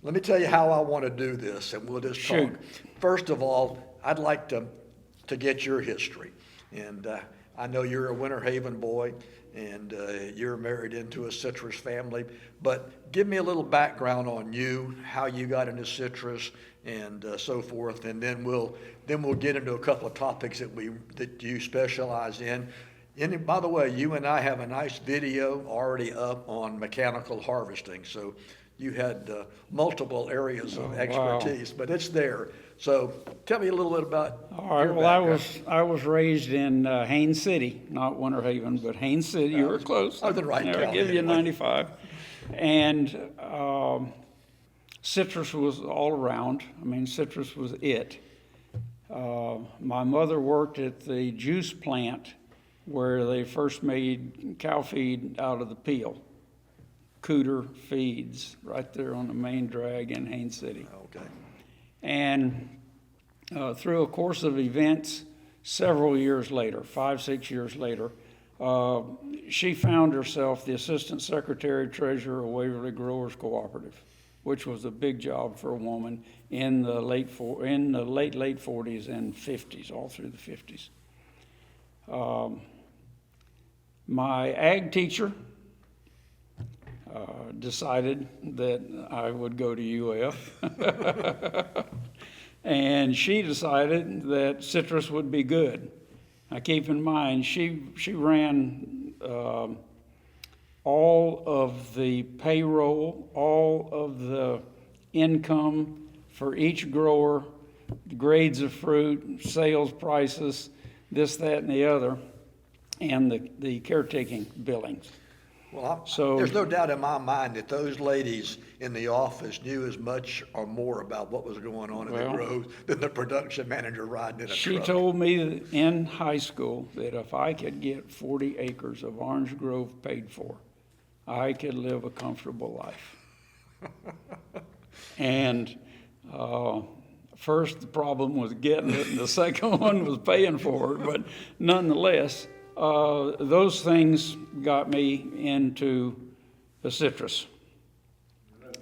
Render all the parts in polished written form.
Let me tell you how I want to do this, and we'll just Shoot. talk. First of all, I'd like to get your history. And I know you're a Winter Haven boy, and you're married into a citrus family. But give me a little background on you, how you got into citrus, and so forth. And then we'll get into a couple of topics that you specialize in. And by the way, you and I have a nice video already up on mechanical harvesting. So you had multiple areas of expertise, but it's there. So tell me a little bit about All right. your Well, background. I was raised in Haines City, not Winter Haven, but Haines City. You were close. I was in right I'll county give you anyway. 95. And citrus was all around. I mean, citrus was it. My mother worked at the juice plant where they first made cow feed out of the peel. Cooter Feeds, right there on the main drag in Haines City. Okay. And through a course of events, several years later, 5-6 years later, she found herself the assistant secretary treasurer of Waverly Growers Cooperative, which was a big job for a woman in the late 40s and 50s, all through the 50s. My ag teacher decided that I would go to UF. And she decided that citrus would be good. Now keep in mind, she ran all of the payroll, all of the income for each grower, grades of fruit, sales prices, this, that, and the other, and the caretaking billings. Well, So- there's no doubt in my mind that those ladies in the office knew as much or more about what was going on in the Well- groves than the production manager riding in a She truck. told me that in high school that if I could get 40 acres of orange grove paid for, I could live a comfortable life. And first the problem was getting it, and the second one was paying for it. But nonetheless, those things got me into the citrus. So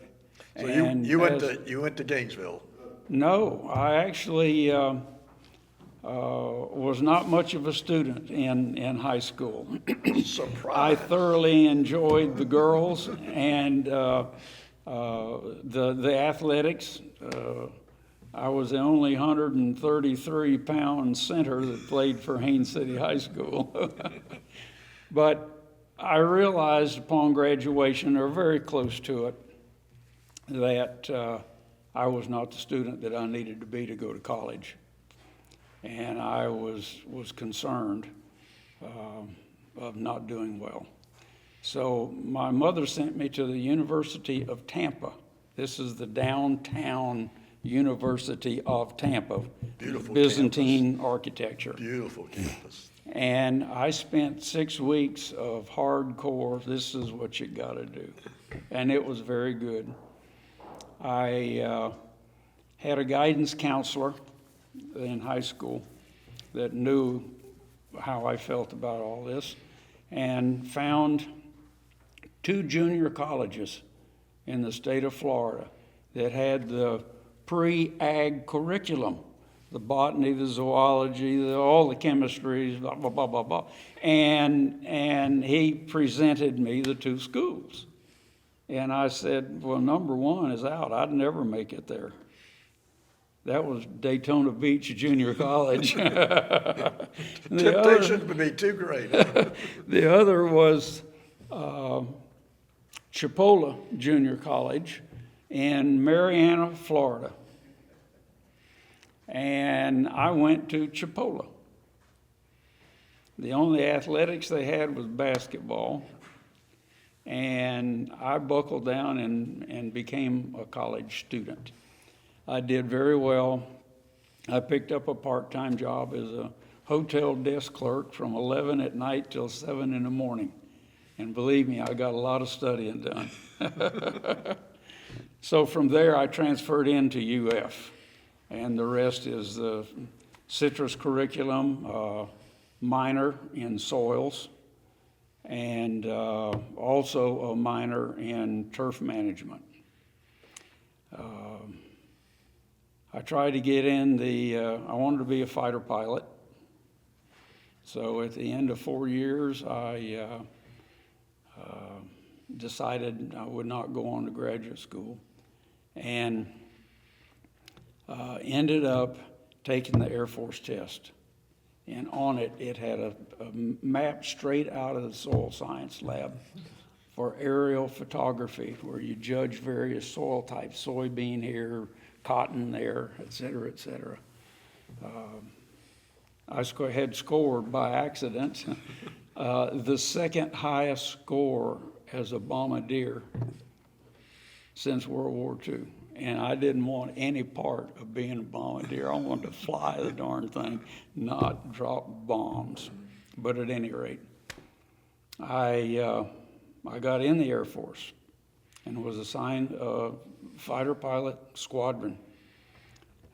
And you went as- to Gainesville. No, I actually was not much of a student in high school. I Surprise. thoroughly enjoyed the girls and the athletics. I was the only 133-pound center that played for Haines City High School. But I realized upon graduation, or very close to it, that I was not the student that I needed to be to go to college. And I was concerned of not doing well. So my mother sent me to the University of Tampa. This is the downtown University of Tampa. Beautiful Byzantine architecture. Beautiful campus. And I spent 6 weeks of hardcore, this is what you gotta do. And it was very good. I had a guidance counselor in high school that knew how I felt about all this, and found 2 junior colleges in the state of Florida that had the pre-ag curriculum, the botany, the zoology, all the chemistries, blah, blah, blah, blah, blah. And he presented me the 2 schools. And I said, well, number 1 is out. I'd never make it there. That was Daytona Beach Junior College. Temptation would be too great. The other was Chipola Junior College in Marianna, Florida. And I went to Chipola. The only athletics they had was basketball. And I buckled down and became a college student. I did very well. I picked up a part-time job as a hotel desk clerk from 11 at night till 7 in the morning. And believe me, I got a lot of studying done. So from there, I transferred into UF. And the rest is the citrus curriculum, minor in soils, and also a minor in turf management. I tried to get in I wanted to be a fighter pilot. So at the end of 4 years, I decided I would not go on to graduate school, and ended up taking the Air Force test. And on it, it had a map straight out of the soil science lab for aerial photography, where you judge various soil types, soybean here, cotton there, et cetera, et cetera. I had scored by accident the second highest score as a bombardier since World War II. And I didn't want any part of being a bombardier. I wanted to fly the darn thing, not drop bombs. But at any rate, I got in the Air Force and was assigned a fighter pilot squadron.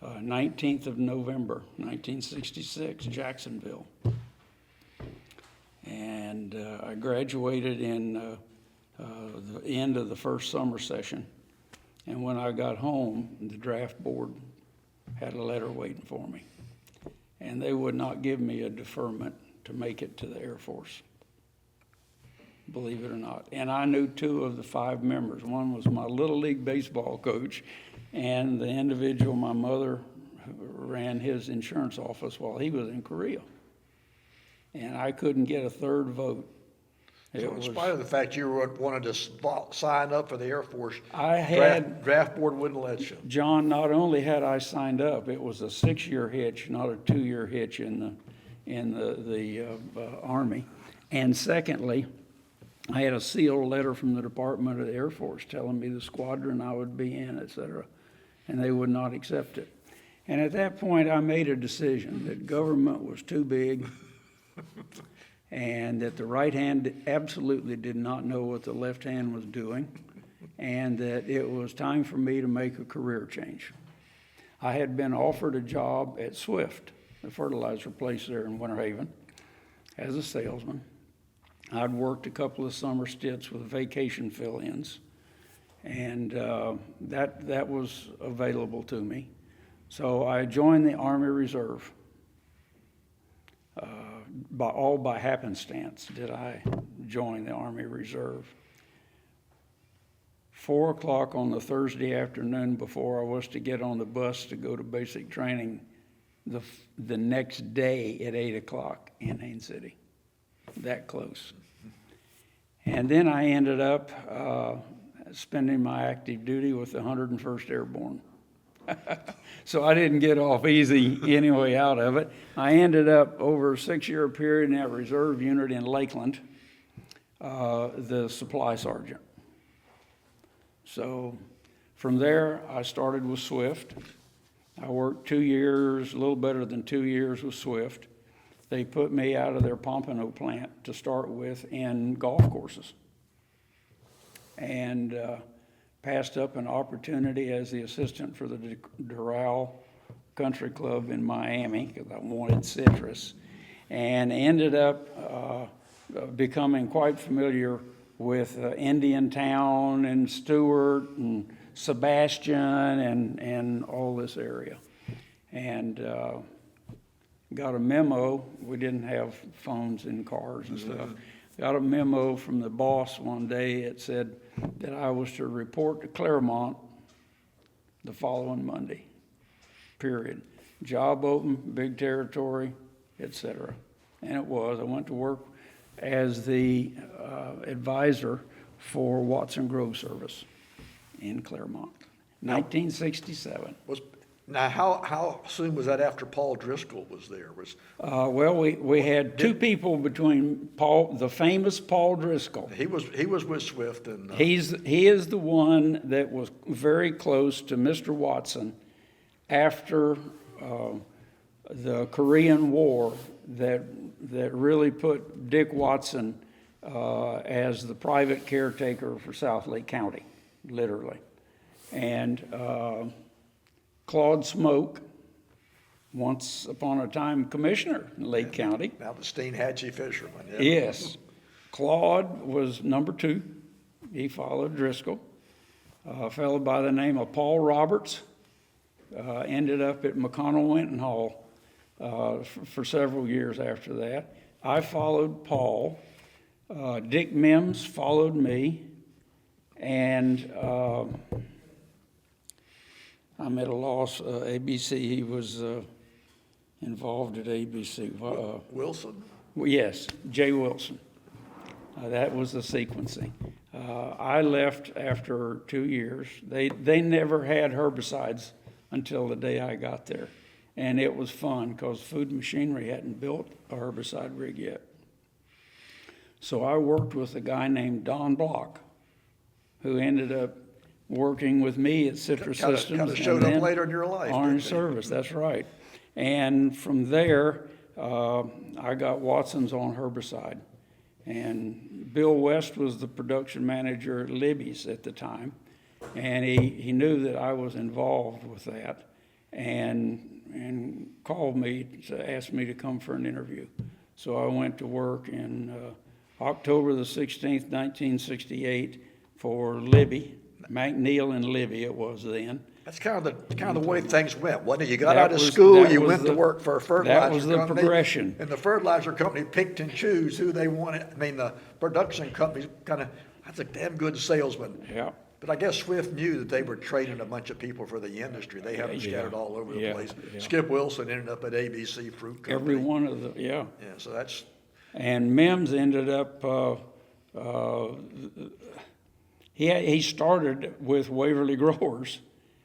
19th of November, 1966, Jacksonville. And I graduated in the end of the first summer session. And when I got home, the draft board had a letter waiting for me. And they would not give me a deferment to make it to the Air Force, believe it or not. And I knew 2 of the 5 members. One was my Little League baseball coach, and the individual, my mother, ran his insurance office while he was in Korea. And I couldn't get a 3rd vote. So in spite of the fact you wanted to sign up for the Air Force, draft board wouldn't let you. John, not only had I signed up, it was a 6-year hitch, not a 2-year hitch in the Army. And secondly, I had a sealed letter from the Department of the Air Force telling me the squadron I would be in, et cetera, and they would not accept it. And at that point, I made a decision that government was too big and that the right hand absolutely did not know what the left hand was doing, and that it was time for me to make a career change. I had been offered a job at Swift, the fertilizer place there in Winter Haven, as a salesman. I'd worked a couple of summer stints with vacation fill-ins, and that was available to me. So I joined the Army Reserve. By happenstance did I join the Army Reserve. 4 o'clock on the Thursday afternoon before I was to get on the bus to go to basic training the next day at 8 o'clock in Haines City. That close. And then I ended up spending my active duty with the 101st Airborne. So I didn't get off easy anyway out of it. I ended up over a 6-year period in that reserve unit in Lakeland, the supply sergeant. So from there, I started with Swift. I worked 2 years, a little better than 2 years with Swift. They put me out of their Pompano plant to start with in golf courses. And passed up an opportunity as the assistant for the Doral Country Club in Miami because I wanted citrus, and ended up becoming quite familiar with Indiantown and Stewart and Sebastian and all this area. And got a memo. We didn't have phones in cars and stuff. Got a memo from the boss one day. It said that I was to report to Claremont the following Monday, period. Job open, big territory, etc. And it was. I went to work as the advisor for Watson Grove Service in Claremont, 1967. Now, how soon was that after Paul Driscoll was there? Well, we had 2 people between the famous Paul Driscoll. He was with Swift, and he is the one that was very close to Mr. Watson after the Korean War that really put Dick Watson as the private caretaker for South Lake County, literally, and. Claude Smoke, once upon a time commissioner in Lake County. Now the Steinhatchee fisherman. Yeah. Yes. Claude was number 2. He followed Driscoll. A fellow by the name of Paul Roberts Ended up at McConnell-Winton Hall for several years after that. I followed Paul. Dick Mims followed me. And I'm at a loss. ABC, he was involved at ABC. Wilson? Yes, Jay Wilson. That was the sequencing. I left after 2 years. They never had herbicides until the day I got there. And it was fun because Food Machinery hadn't built a herbicide rig yet. So I worked with a guy named Don Block, who ended up working with me at Citrus Systems. Kind of showed up later in your life. Orange Service, that's right. And from there, I got Watson's on herbicide. And Bill West was the production manager at Libby's at the time. And he knew that I was involved with that and called me to ask me to come for an interview. So I went to work in October the 16th, 1968 for Libby, McNeil and Libby it was then. That's kind of the way things went, wasn't it? You got out of school, you went to work for a fertilizer company. That was the progression. And the fertilizer company picked and chose who they wanted. I mean, the production companies that's a damn good salesman. Yeah. But I guess Swift knew that they were training a bunch of people for the industry. They had them scattered all over the place. Yeah. Skip Wilson ended up at ABC Fruit Company. Every one of the, yeah. Yeah, so that's... And Mims ended up, he started with Waverly Growers.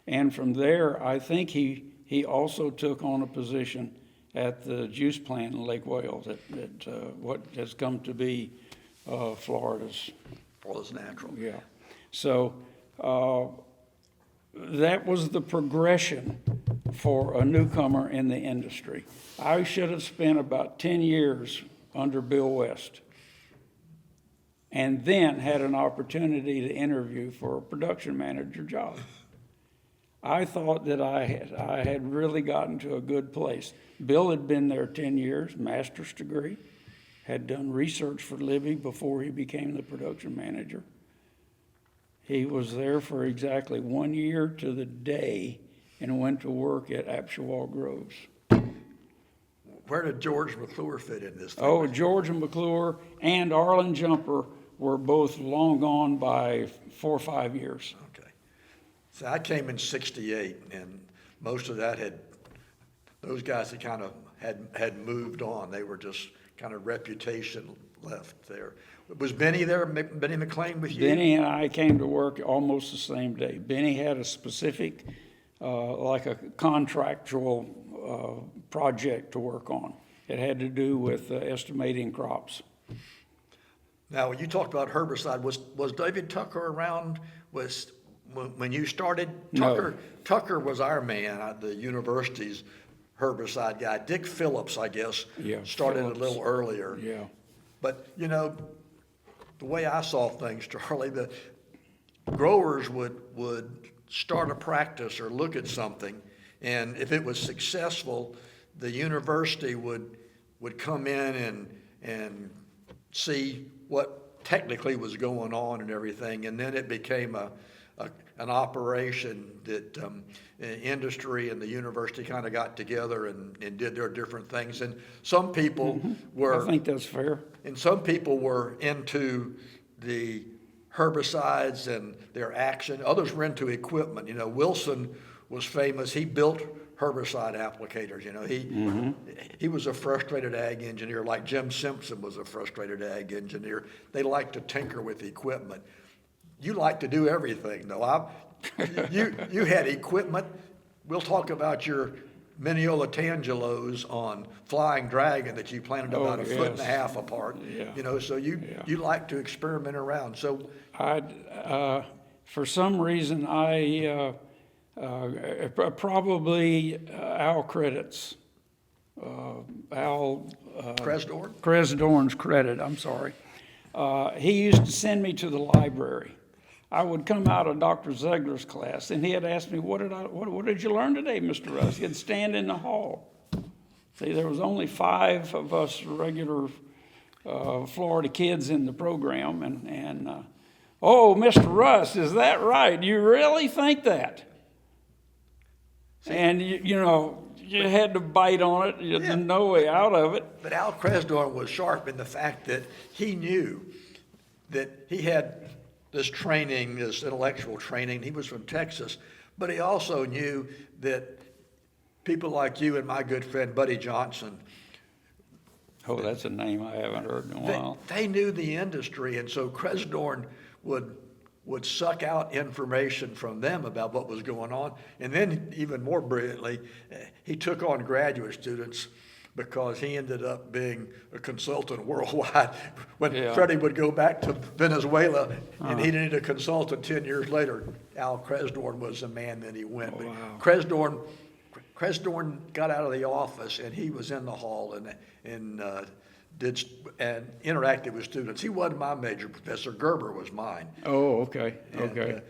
And from there, I think he also took on a position at the juice plant in Lake Wales at what has come to be Florida's. Florida's Natural. Yeah. So that was the progression for a newcomer in the industry. I should have spent about 10 years under Bill West and then had an opportunity to interview for a production manager job. I thought that I had really gotten to a good place. Bill had been there 10 years, master's degree, had done research for Libby before he became the production manager. He was there for exactly 1 year to the day and went to work at Apshaw Groves. Where did George McClure fit in this thing? Oh, George and McClure and Arlen Jumper were both long gone by 4 or 5 years. Okay. So I came in 68, and most of that those guys had kind of had moved on. They were just kind of reputation left there. Was Benny there, Benny McLean with you? Benny and I came to work almost the same day. Benny had a specific, like a contractual project to work on. It had to do with estimating crops. Now, when you talked about herbicide, was David Tucker around? When you started? No. Tucker was our man at the university's herbicide guy. Dick Phillips, I guess, started Phillips. a little earlier. Yeah. But, the way I saw things, Charlie, the growers would start a practice or look at something, and if it was successful, the university would come in and see what technically was going on and everything, and then it became an operation that industry and the university kind of got together and did their different things. And some people were... I think that's fair. And some people were into the herbicides and their action. Others were into equipment. Wilson was famous. He built herbicide applicators. He was a frustrated ag engineer, like Jim Simpson was a frustrated ag engineer. They liked to tinker with equipment. You like to do everything, though. You had equipment. We'll talk about your Mineola Tangelos on Flying Dragon that you planted about a foot and a half apart. Yeah. So you like to experiment around. So for some reason, I probably Al credits. Al Cresdorn's credit. I'm sorry. He used to send me to the library. I would come out of Dr. Ziegler's class, and he'd ask me, what did you learn today, Mr. Russ? He'd stand in the hall. See, there was only 5 of us regular Florida kids in the program, and oh, Mr. Russ, is that right? You really think that? And you had to bite on it. There's no way out of it. But Al Cresdorn was sharp in the fact that he knew that he had this training, this intellectual training. He was from Texas, but he also knew that people like you and my good friend Buddy Johnson, Oh, that's a name I haven't heard in a while. they knew the industry, and so Cresdorn would suck out information from them about what was going on. And then even more brilliantly, he took on graduate students because he ended up being a consultant worldwide. When Freddie would go back to Venezuela and he needed a consultant 10 years later, Al Cresdorn was the man that he went. Oh, wow. Cresdorn got out of the office and he was in the hall and interacted with students. He wasn't my major professor. Gerber was mine. Oh, okay, And, okay.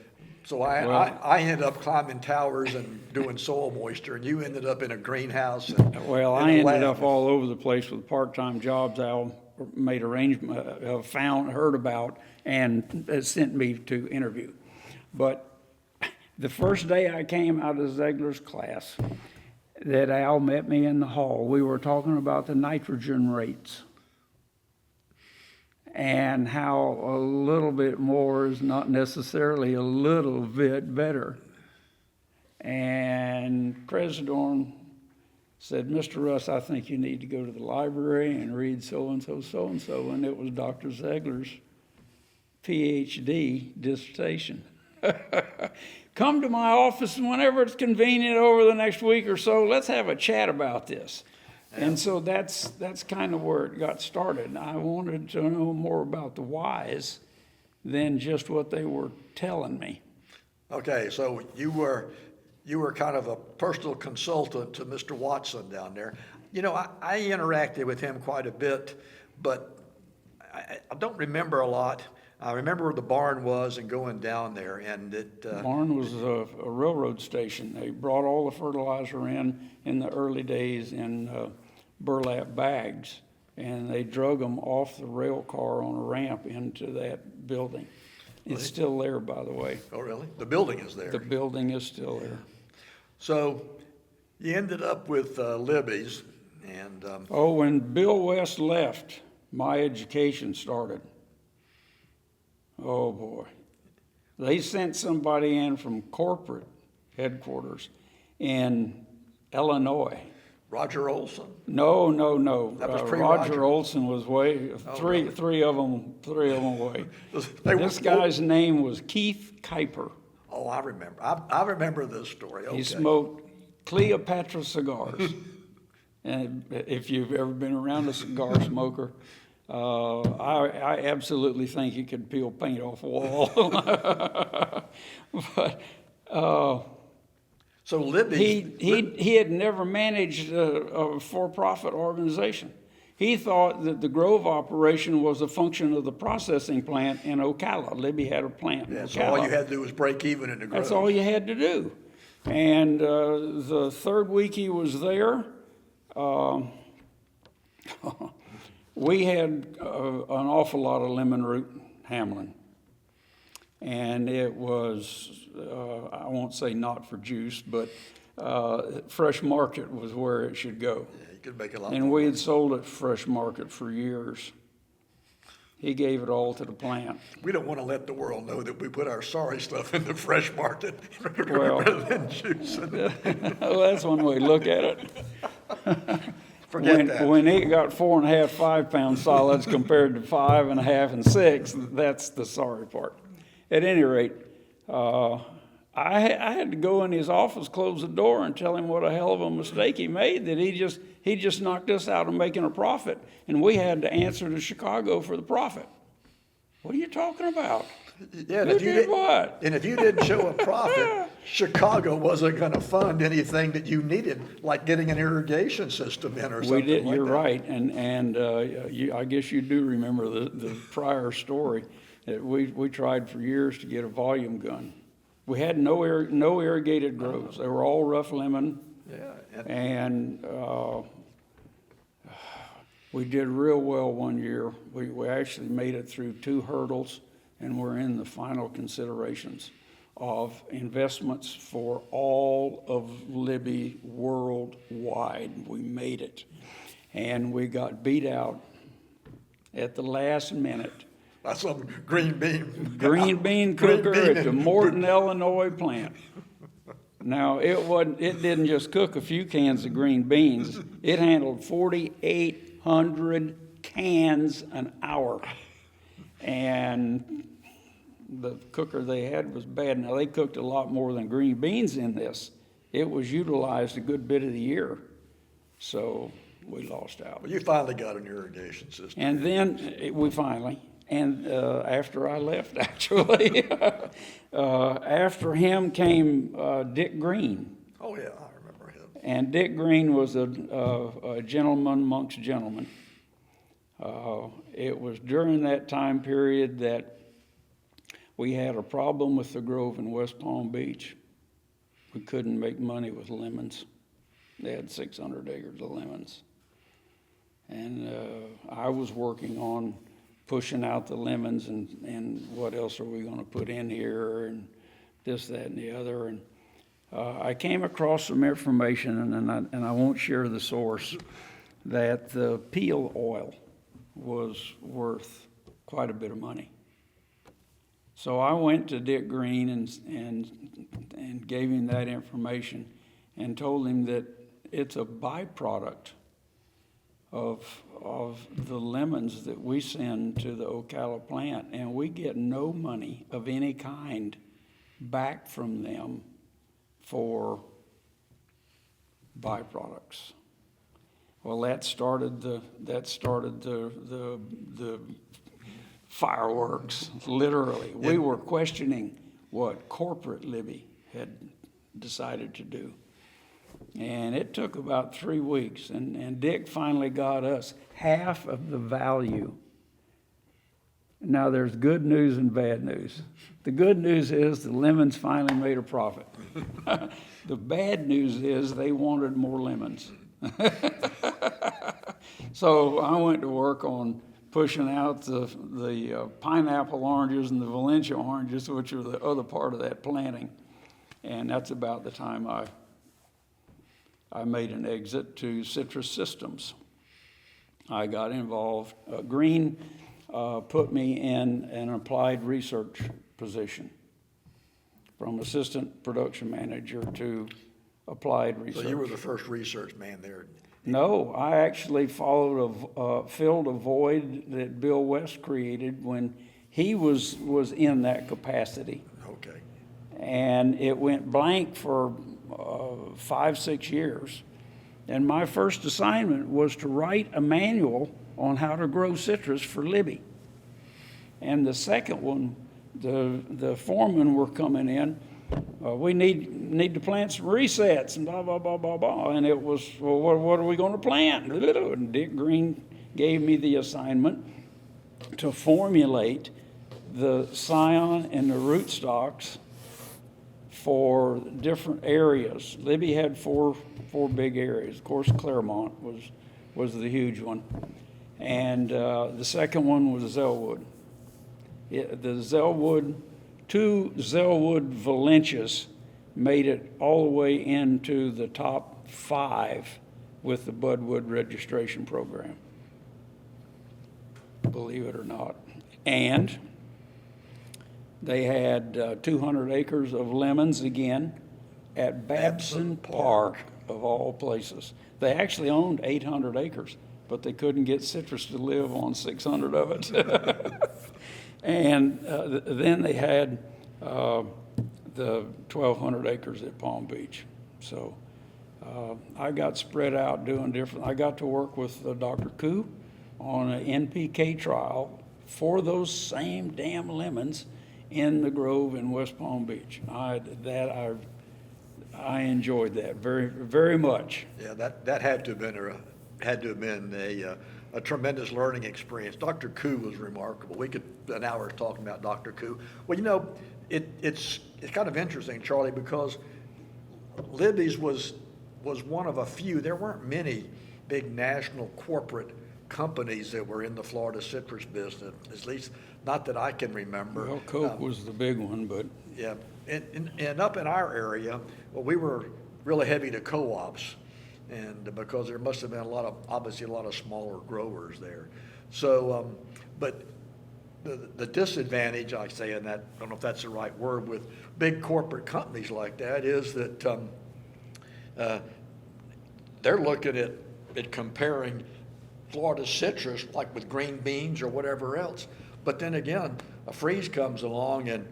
so I ended up climbing towers and doing soil moisture, and you ended up in a greenhouse. Well, I ended up all over the place with part-time jobs Al made arrangement, heard about, and sent me to interview. But the first day I came out of Ziegler's class, that Al met me in the hall, we were talking about the nitrogen rates and how a little bit more is not necessarily a little bit better. And Cresdorn said, Mr. Russ, I think you need to go to the library and read so-and-so, so-and-so. And it was Dr. Ziegler's PhD dissertation. Come to my office whenever it's convenient over the next week or so. Let's have a chat about this. And so that's kind of where it got started. I wanted to know more about the whys than just what they were telling me. Okay, so you were kind of a personal consultant to Mr. Watson down there. I interacted with him quite a bit, but I don't remember a lot. I remember where the barn was and going down there, and The barn was a railroad station. They brought all the fertilizer in the early days in burlap bags, and they drug them off the rail car on a ramp into that building. It's still there, by the way. Oh, really? The building is there. The building is still there. So you ended up with Libby's, and When Bill West left, my education started. Oh, boy. They sent somebody in from corporate headquarters in Illinois. Roger Olson. No. That was pre-Roger. Roger Olson was way, three of them way. This were- guy's name was Keith Kuiper. Oh, I remember. I remember this story. Okay. He smoked Cleopatra cigars. And if you've ever been around a cigar smoker, I absolutely think he could peel paint off a wall. But So Libby. he had never managed a for-profit organization. He thought that the Grove operation was a function of the processing plant in Ocala. Libby had a plant in Yeah, Ocala. so all you had to do was break even in the Grove. That's all you had to do. And the third week he was there, we had an awful lot of lemon root Hamlin. And it was, I won't say not for juice, but Fresh Market was where it should go. Yeah, you could make a lot And more we money. had sold it Fresh Market for years. He gave it all to the plant. We don't want to let the world know that we put our sorry stuff in the Fresh Market Well- rather than juice. Well, that's one way to look at it. Forget that. When it got 4.5, 5 pound solids compared to 5.5 and 6, that's the sorry part. At any rate, I had to go in his office, close the door, and tell him what a hell of a mistake he made, that he just knocked us out of making a profit, and we had to answer to Chicago for the profit. What are you talking about? Yeah, and Who if you did didn't- what? And if you didn't show a profit, Chicago wasn't going to fund anything that you needed, like getting an irrigation system in or something We did, like you're that. right, and I guess you do remember the prior story, that we tried for years to get a volume gun. We had no irrigated groves. They were all rough lemon, Yeah, and we did real well one year. We actually made it through 2 hurdles, and we're in the final considerations. of investments for all of Libby worldwide. We made it. And we got beat out at the last minute. That's some green bean. Green bean Green cooker bean at the and- Morton, Illinois plant. Now, it didn't just cook a few cans of green beans. It handled 4,800 cans an hour. And the cooker they had was bad. Now, they cooked a lot more than green beans in this. It was utilized a good bit of the year. So we lost out. Well, you finally got an irrigation system. And then we finally, and after I left, actually, after him came Dick Green. Oh, yeah, I remember him. And Dick Green was a gentleman amongst gentlemen. It was during that time period that we had a problem with the grove in West Palm Beach. We couldn't make money with lemons. They had 600 acres of lemons. And I was working on pushing out the lemons and what else are we going to put in here and this, that, and the other. And I came across some information, and I won't share the source, that the peel oil was worth quite a bit of money. So I went to Dick Green and gave him that information and told him that it's a byproduct of the lemons that we send to the Ocala plant, and we get no money of any kind back from them for byproducts. Well, that started the fireworks, literally. We were questioning what corporate Libby had decided to do. And it took about 3 weeks, and Dick finally got us half of the value. Now, there's good news and bad news. The good news is the lemons finally made a profit. The bad news is they wanted more lemons. So I went to work on pushing out the pineapple oranges and the Valencia oranges, which are the other part of that planting. And that's about the time I made an exit to Citrus Systems. I got involved. Green put me in an applied research position, from assistant production manager to applied research. So you were the first research man there. No, I actually filled a void that Bill West created when he was in that capacity. Okay. And it went blank for 5-6 years. And my first assignment was to write a manual on how to grow citrus for Libby. And the second one, the foremen were coming in. We need to plant some resets and blah, blah, blah, blah, blah. And it was, well, what are we going to plant? And Dick Green gave me the assignment to formulate the scion and the rootstocks for different areas. Libby had four big areas. Of course, Claremont was the huge one. And the second one was Zellwood. Two Zellwood Valencias made it all the way into the top 5 with the Budwood registration program, believe it or not. And they had 200 acres of lemons again at Babson Park, of all places. They actually owned 800 acres, but they couldn't get citrus to live on 600 of it. And then they had the 1,200 acres at Palm Beach. So I got spread out doing different. I got to work with Dr. Koo on an NPK trial for those same damn lemons in the grove in West Palm Beach. I enjoyed that very, very much. Yeah, that had to have been a tremendous learning experience. Dr. Koo was remarkable. We could an hour talking about Dr. Koo. Well, you know, it's kind of interesting, Charlie, because Libby's was one of a few. There weren't many big national corporate companies that were in the Florida citrus business, at least not that I can remember. Well, Coke was the big one, but Yeah, and up in our area, well, we were really heavy to co-ops, and because there must have been obviously a lot of smaller growers there. So, but the disadvantage, I say, and that, I don't know if that's the right word, with big corporate companies like that is that they're looking at comparing Florida citrus like with green beans or whatever else. But then again, a freeze comes along and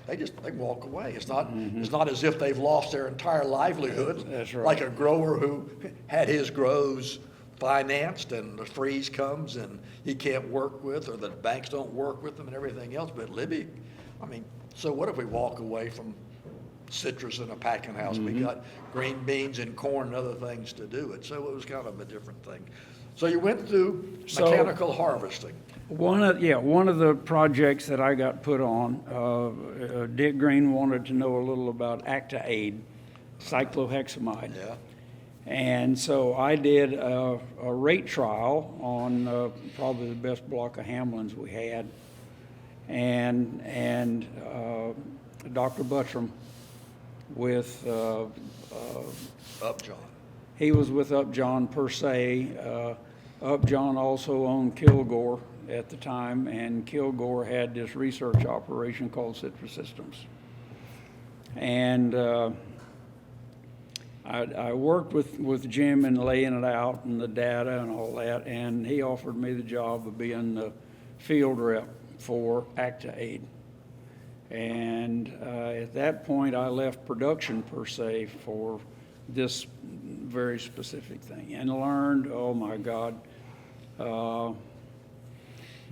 they walk away. It's not as if they've lost their entire livelihood. That's right. Like a grower who had his grows financed and the freeze comes and he can't work with, or the banks don't work with them and everything else. But Libby, I mean, so what if we walk away from citrus in a packing house? We got green beans and corn and other things to do it. So it was kind of a different thing. So you went through mechanical harvesting. One of the projects that I got put on, Dick Green wanted to know a little about Acta-Aid, cyclohexamide. Yeah. And so I did a rate trial on probably the best block of Hamlins we had. And Dr. Buttram with Upjohn. he was with Upjohn per se. Upjohn also owned Kilgore at the time, and Kilgore had this research operation called Citrus Systems. And I worked with Jim in laying it out and the data and all that, and he offered me the job of being the field rep for Acta-Aid. And at that point, I left production per se for this very specific thing, and learned, oh my God,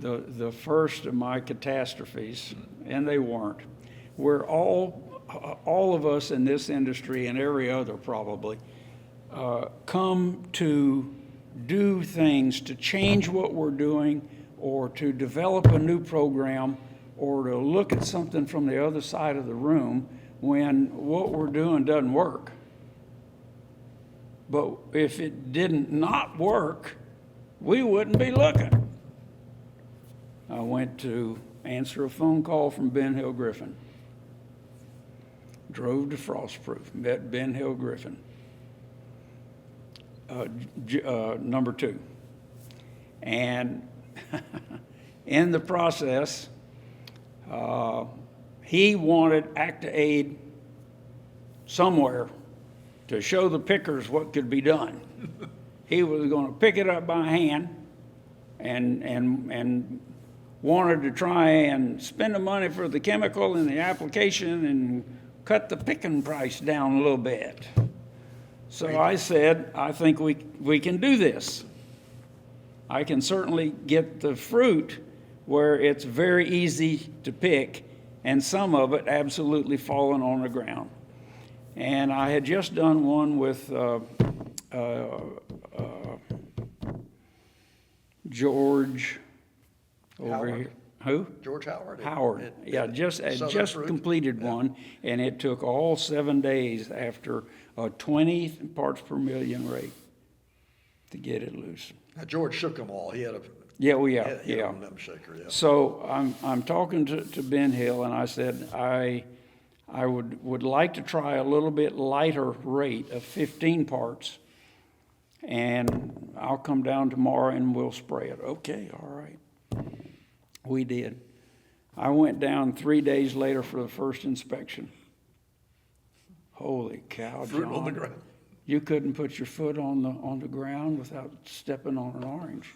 the first of my catastrophes, and they weren't, where all of us in this industry and every other probably come to do things to change what we're doing, or to develop a new program, or to look at something from the other side of the room when what we're doing doesn't work. But if it didn't not work, we wouldn't be looking. I went to answer a phone call from Ben Hill Griffin. Drove to Frostproof, met Ben Hill Griffin, number 2. And in the process, he wanted Acta-Aid somewhere to show the pickers what could be done. He was going to pick it up by hand and wanted to try and spend the money for the chemical and the application and cut the picking price down a little bit. So I said, I think we can do this. I can certainly get the fruit where it's very easy to pick, and some of it absolutely falling on the ground. And I had just done one with George over Howard. here. Who? George Howard. Howard. Yeah, just Fruit. completed one, and it took all 7 days after a 20 parts per million rate to get it loose. Now, George shook them all. He had a Yeah, he had a limb shaker. Yeah. So I'm talking to Ben Hill, and I said I would like to try a little bit lighter rate of 15 parts, and I'll come down tomorrow and we'll spray it. Okay, all right. We did. I went down 3 days later for the first inspection. Holy cow, Fruit John. on the ground. You couldn't put your foot on the ground without stepping on an orange.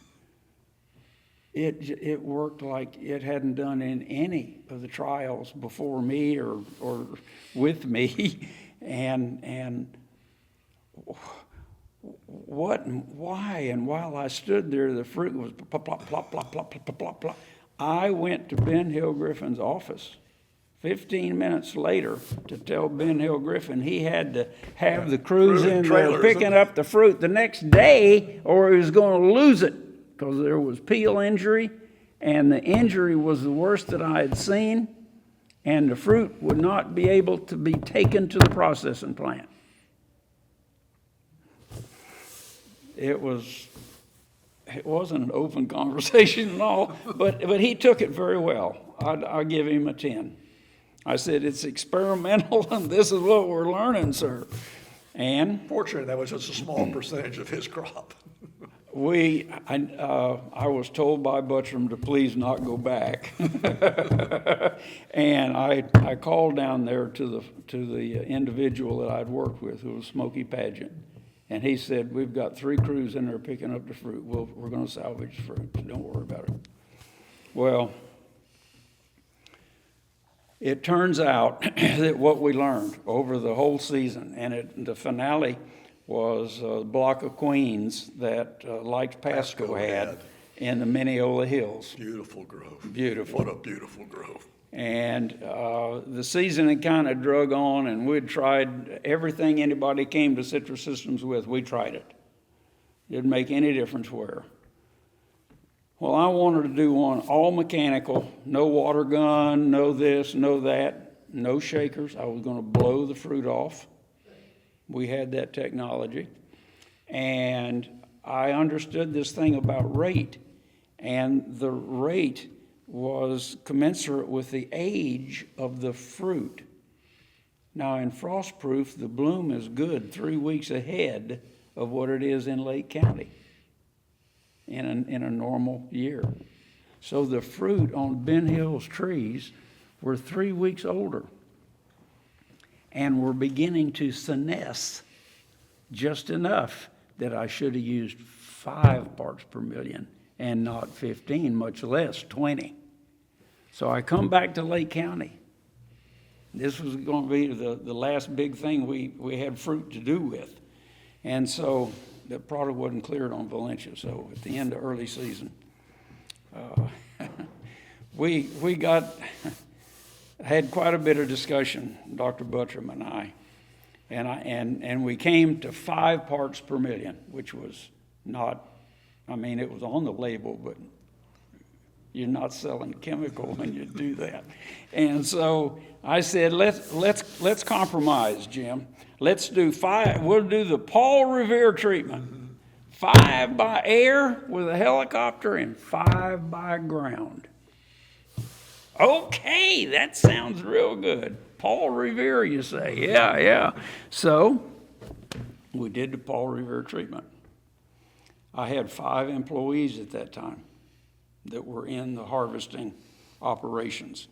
It worked like it hadn't done in any of the trials before me or with me, and what and why? And while I stood there, the fruit was plop, plop, plop, plop, plop, plop, plop, plop. I went to Ben Hill Griffin's office 15 minutes later to tell Ben Hill Griffin he had to have the crews in there trailers. picking up the fruit the next day, or he was going to lose it, because there was peel injury, and the injury was the worst that I had seen, and the fruit would not be able to be taken to the processing plant. It wasn't an open conversation at all, but he took it very well. I'll give him a 10. I said, it's experimental, and this is what we're learning, sir. And Fortunately, that was just a small percentage of his crop. I was told by Buttram to please not go back. And I called down there to the individual that I'd worked with, who was Smokey Pageant. And he said, we've got 3 crews in there picking up the fruit. We're going to salvage the fruit. Don't worry about it. Well, it turns out that what we learned over the whole season, and the finale was a block of queens that Likes Pasco had in the Mineola Hills. Beautiful grove. Beautiful. What a beautiful grove. And the season had kind of drug on, and we'd tried everything anybody came to Citrus Systems with. We tried it. Didn't make any difference where. Well, I wanted to do one all mechanical, no water gun, no this, no that, no shakers. I was going to blow the fruit off. We had that technology. And I understood this thing about rate. And the rate was commensurate with the age of the fruit. Now, in Frostproof, the bloom is good 3 weeks ahead of what it is in Lake County in a normal year. So the fruit on Ben Hill's trees were 3 weeks older and were beginning to senesce just enough that I should have used 5 parts per million and not 15, much less 20. So I come back to Lake County. This was going to be the last big thing we had fruit to do with. And so the product wasn't cleared on Valencia. So at the end of early season, we had quite a bit of discussion, Dr. Buttram and I. And we came to 5 parts per million, which was not, I mean, it was on the label, but you're not selling chemical when you do that. And so I said, let's compromise, Jim. Let's do 5. We'll do the Paul Revere treatment. 5 by air with a helicopter and 5 by ground. Okay, that sounds real good. Paul Revere, you say? Yeah. So we did the Paul Revere treatment. I had 5 employees at that time that were in the harvesting operations.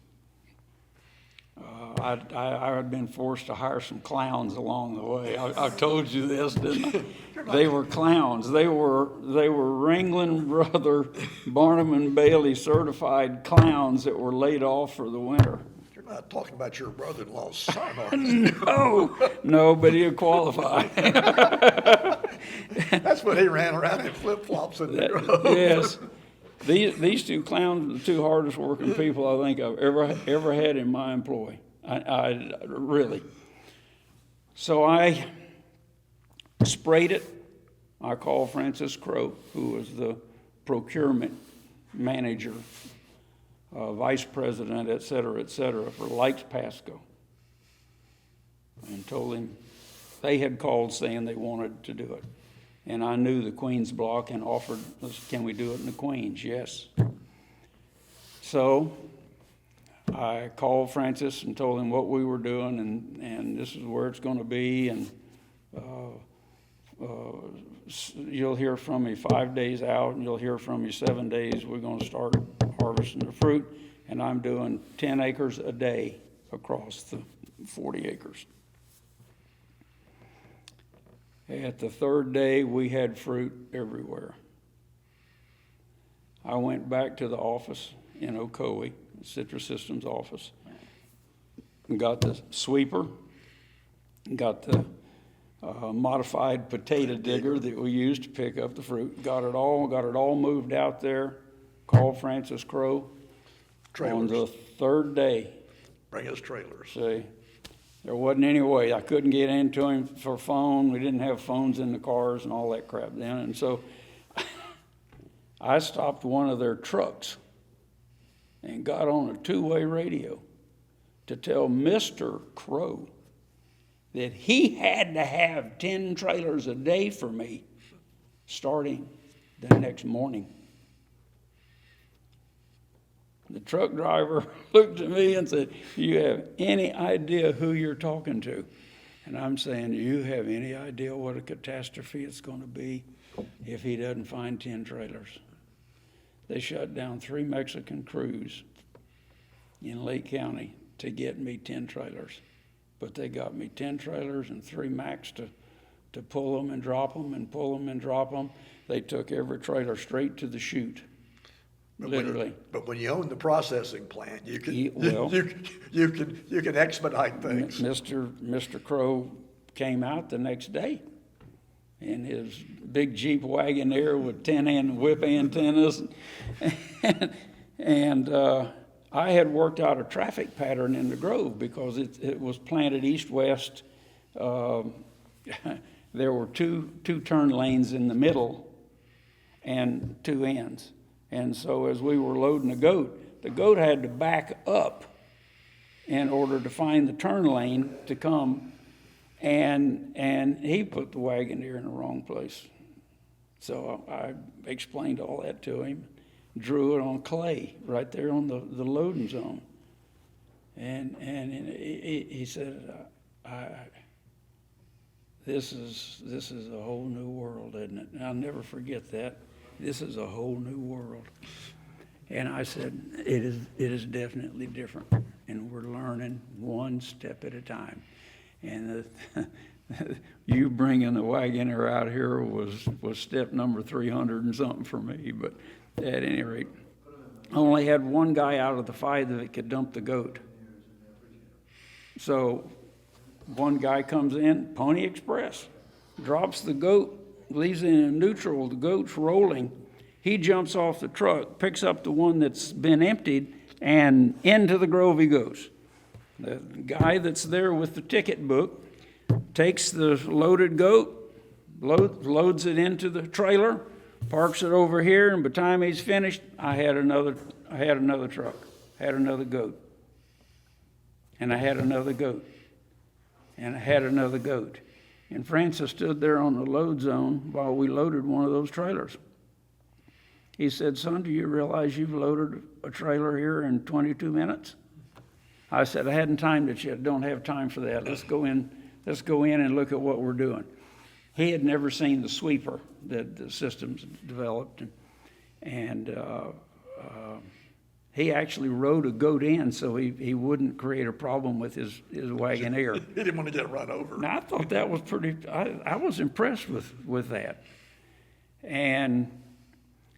I had been forced to hire some clowns along the way. I told you this, didn't I? They were clowns. They were Ringling Brother Barnum and Bailey certified clowns that were laid off for the winter. You're not talking about your brother-in-law's son, are you? No, but he'll qualify. That's when he ran around in flip-flops in the grove. Yes. These 2 clowns are the 2 hardest working people I think I've ever had in my employ. I really. So I sprayed it. I called Francis Crow, who was the procurement manager, vice president, et cetera, for Likes Pasco, and told him they had called saying they wanted to do it. And I knew the Queens block and offered, can we do it in the Queens? Yes. So I called Francis and told him what we were doing, and this is where it's going to be, and you'll hear from me 5 days out, and you'll hear from me 7 days. We're going to start harvesting the fruit, and I'm doing 10 acres a day across the 40 acres. At the 3rd day, we had fruit everywhere. I went back to the office in Ocoee, Citrus Systems office, and got the sweeper, got the modified potato digger that we used to pick up the fruit, got it all moved out there, called Francis Crow. Trailers. On the 3rd day. Bring us trailers. See. There wasn't any way. I couldn't get into him for phone. We didn't have phones in the cars and all that crap then. And so I stopped one of their trucks and got on a 2-way radio to tell Mr. Crow that he had to have 10 trailers a day for me starting the next morning. The truck driver looked at me and said, "You have any idea who you're talking to?" And I'm saying, "Do you have any idea what a catastrophe it's going to be if he doesn't find 10 trailers?" They shut down 3 Mexican crews in Lake County to get me 10 trailers. But they got me 10 trailers and 3 Macs to pull them and drop them and pull them and drop them. They took every trailer straight to the chute, literally. But when you own the processing plant, you can, Well, you can expedite things. Mr. Crow came out the next day in his big Jeep Wagoneer with 10 whip antennas. and I had worked out a traffic pattern in the Grove because it was planted east-west. There were two turn lanes in the middle and 2 ends. And so as we were loading the goat had to back up in order to find the turn lane to come, and he put the Wagoneer in the wrong place. So I explained all that to him, drew it on clay right there on the loading zone. And he said, this is a whole new world, isn't it? And I'll never forget that. This is a whole new world. And I said, it is definitely different. And we're learning one step at a time. And you bringing the Wagoneer out here was step number 300 and something for me. But at any rate, I only had one guy out of the 5 that could dump the goat. So one guy comes in, Pony Express, drops the goat, leaves it in neutral, the goat's rolling. He jumps off the truck, picks up the one that's been emptied, and into the Grove he goes. The guy that's there with the ticket book takes the loaded goat, loads it into the trailer, parks it over here, and by the time he's finished, I had another truck, had another goat, and I had another goat, and I had another goat. And Francis stood there on the load zone while we loaded one of those trailers. He said, "Son, do you realize you've loaded a trailer here in 22 minutes?" I said, "I hadn't timed it yet. Don't have time for that. Let's go in and look at what we're doing." He had never seen the sweeper that the systems developed. And he actually rode a goat in so he wouldn't create a problem with his Wagoneer. He didn't want to get run over. Now, I thought that was I was impressed with that. And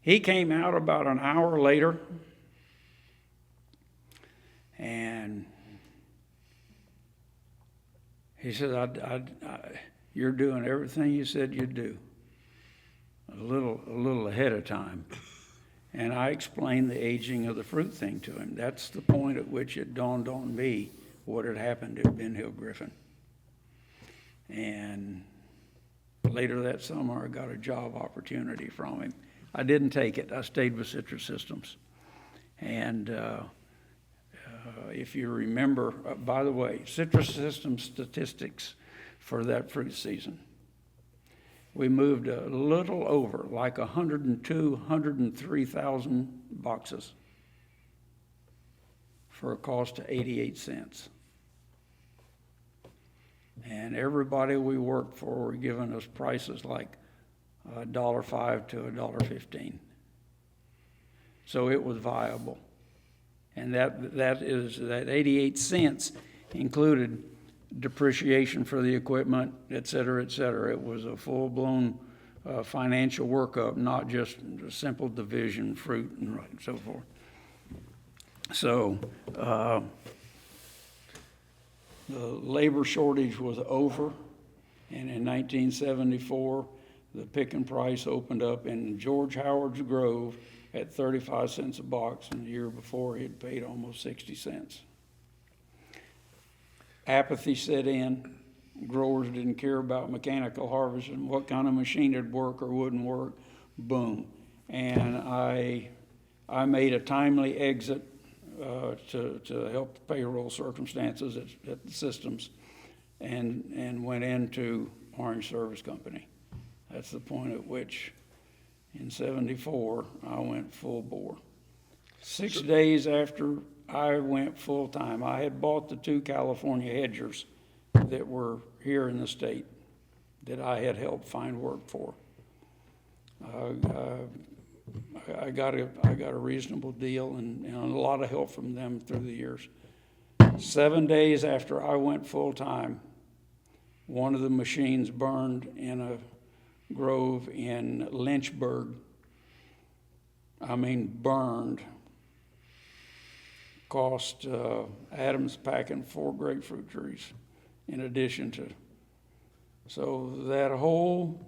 he came out about an hour later, and he said, "You're doing everything you said you'd do, a little ahead of time." And I explained the aging of the fruit thing to him. That's the point at which it dawned on me what had happened to Ben Hill Griffin. And later that summer, I got a job opportunity from him. I didn't take it. I stayed with Citrus Systems. And if you remember, by the way, Citrus Systems statistics for that fruit season, we moved a little over, like 103,000 boxes for a cost of 88 cents. And everybody we worked for were giving us prices like $1.05 to $1.15. So it was viable. And that 88 cents included depreciation for the equipment, et cetera, et cetera. It was a full-blown financial workup, not just a simple division, fruit, and so forth. So the labor shortage was over, and in 1974, the pick and price opened up in George Howard's Grove at 35 cents a box, and the year before he had paid almost 60 cents. Apathy set in. Growers didn't care about mechanical harvesting, what kind of machine would work or wouldn't work. Boom. And I made a timely exit to help the payroll circumstances at the systems, and went into Orange Service Company. That's the point at which, in '74, I went full bore. 6 days after I went full-time, I had bought the 2 California hedgers that were here in the state that I had helped find work for. I got a reasonable deal and a lot of help from them through the years. 7 days after I went full-time, one of the machines burned in a grove in Lynchburg. I mean, burned. Cost Adams packing 4 grapefruit trees in addition to. So that whole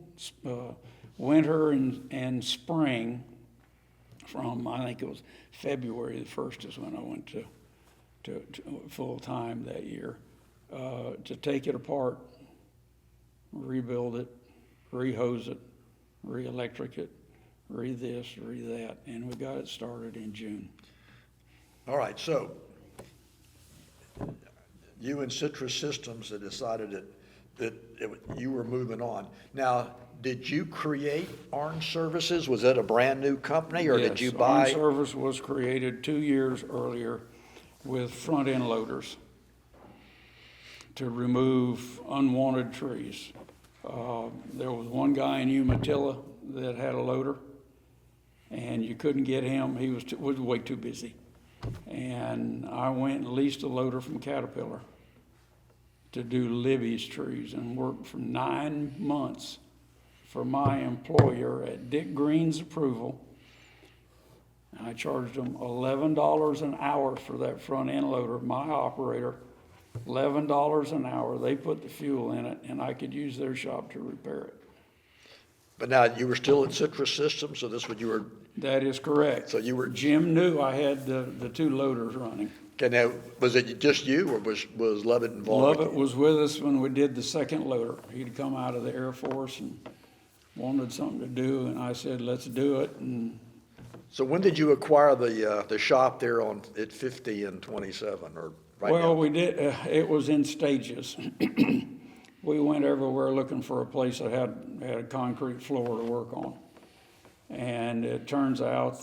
winter and spring, from I think it was February the 1st is when I went to full time that year, to take it apart, rebuild it, re-hose it, re-electric it, re-this, re-that, and we got it started in June. All right, so you and Citrus Systems had decided that you were moving on. Now, did you create Orange Services? Was that a brand-new company, or did you buy? Orange Service was created 2 years earlier with front-end loaders to remove unwanted trees. There was one guy in Umatilla that had a loader, and you couldn't get him. He was way too busy. And I went and leased a loader from Caterpillar to do Libby's trees and worked for 9 months for my employer at Dick Green's approval. I charged them $11 an hour for that front end loader, my operator, $11 an hour. They put the fuel in it, and I could use their shop to repair it. But now you were still at Citrus Systems, so this what you were. That is correct. So you were. Jim knew I had the 2 loaders running. Okay, now was it just you, or was Lovett involved? Lovett was with us when we did the second loader. He'd come out of the Air Force and wanted something to do, and I said, let's do it. And so when did you acquire the shop there at 50 and 27, or right now? well, we did. It was in stages. We went everywhere looking for a place that had a concrete floor to work on, and it turns out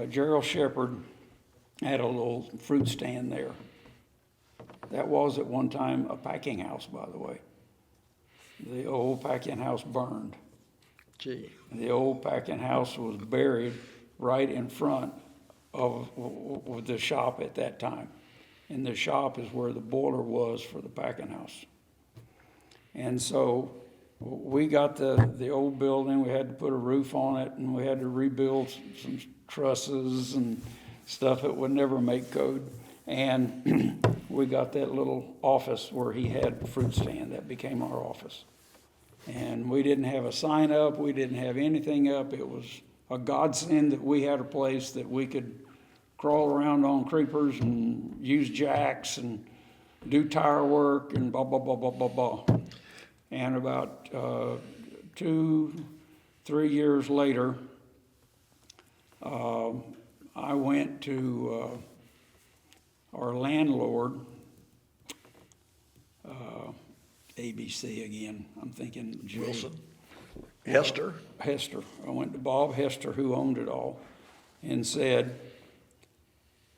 Gerald Shepard had a little fruit stand there. That was at one time a packing house, by the way. The old packing house burned. Gee. The old packing house was buried right in front of the shop at that time. And the shop is where the boiler was for the packing house. And so we got the old building, we had to put a roof on it, and we had to rebuild some trusses and stuff that would never make code. And we got that little office where he had the fruit stand. That became our office. And we didn't have a sign up, we didn't have anything up. It was a godsend that we had a place that we could crawl around on creepers and use jacks and do tire work and blah, blah, blah, blah, blah, blah. And about 2-3 years later, I went to our landlord, ABC again, I'm thinking Jay. Wilson? Hester? Hester. I went to Bob Hester, who owned it all, and said,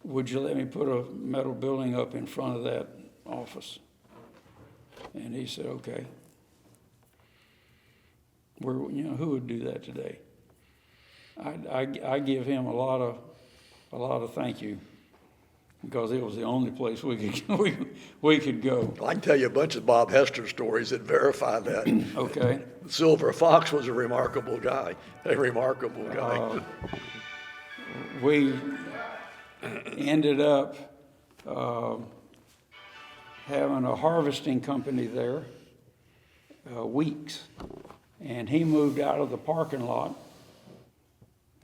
would you let me put a metal building up in front of that office? And he said, okay. Who would do that today? I give him a lot of thank you, because it was the only place we could go. I can tell you a bunch of Bob Hester stories that verify that. Okay. Silver Fox was a remarkable guy. We ended up having a harvesting company there, Weeks, and he moved out of the parking lot.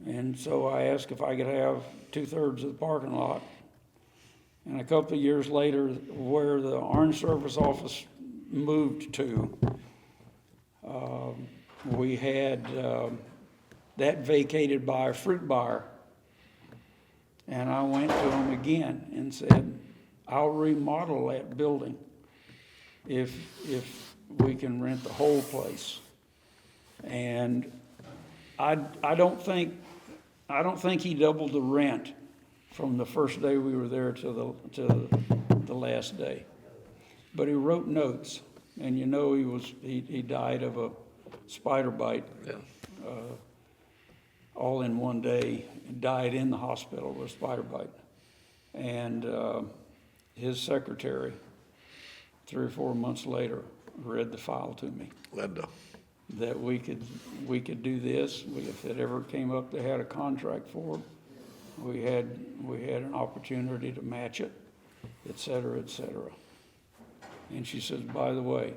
And so I asked if I could have 2/3 of the parking lot. And a couple of years later, where the Orange Service office moved to, we had that vacated by a fruit buyer. And I went to him again and said, I'll remodel that building if we can rent the whole place. And I don't think I don't think he doubled the rent from the first day we were there to the last day. But he wrote notes, and you know he died of a spider bite. Yeah. All in one day, died in the hospital with a spider bite. And his secretary, 3 or 4 months later, read the file to me. Linda. That we could do this. If it ever came up, they had a contract for it. We had an opportunity to match it, et cetera, et cetera. And she says, by the way,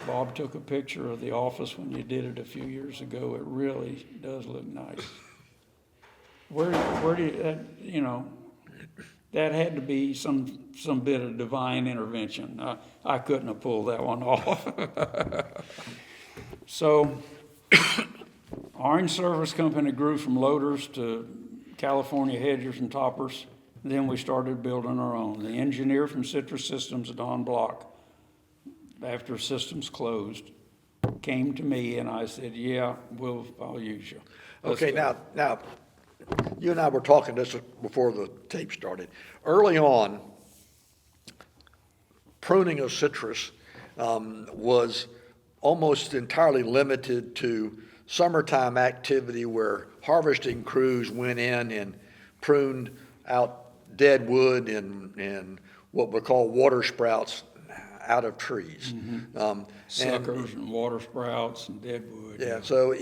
Bob took a picture of the office when you did it a few years ago. It really does look nice. Where do you, that had to be some bit of divine intervention. I couldn't have pulled that one off. So, Orange Service Company grew from loaders to California hedgers and toppers. Then we started building our own. The engineer from Citrus Systems, Don Block, after Systems closed, came to me and I said, yeah, I'll use you. Okay, now, you and I were talking this before the tape started. Early on, pruning of citrus was almost entirely limited to summertime activity where harvesting crews went in and pruned out dead wood and what we call water sprouts out of trees. Mm-hmm. Suckers and water sprouts and dead wood. Yeah, so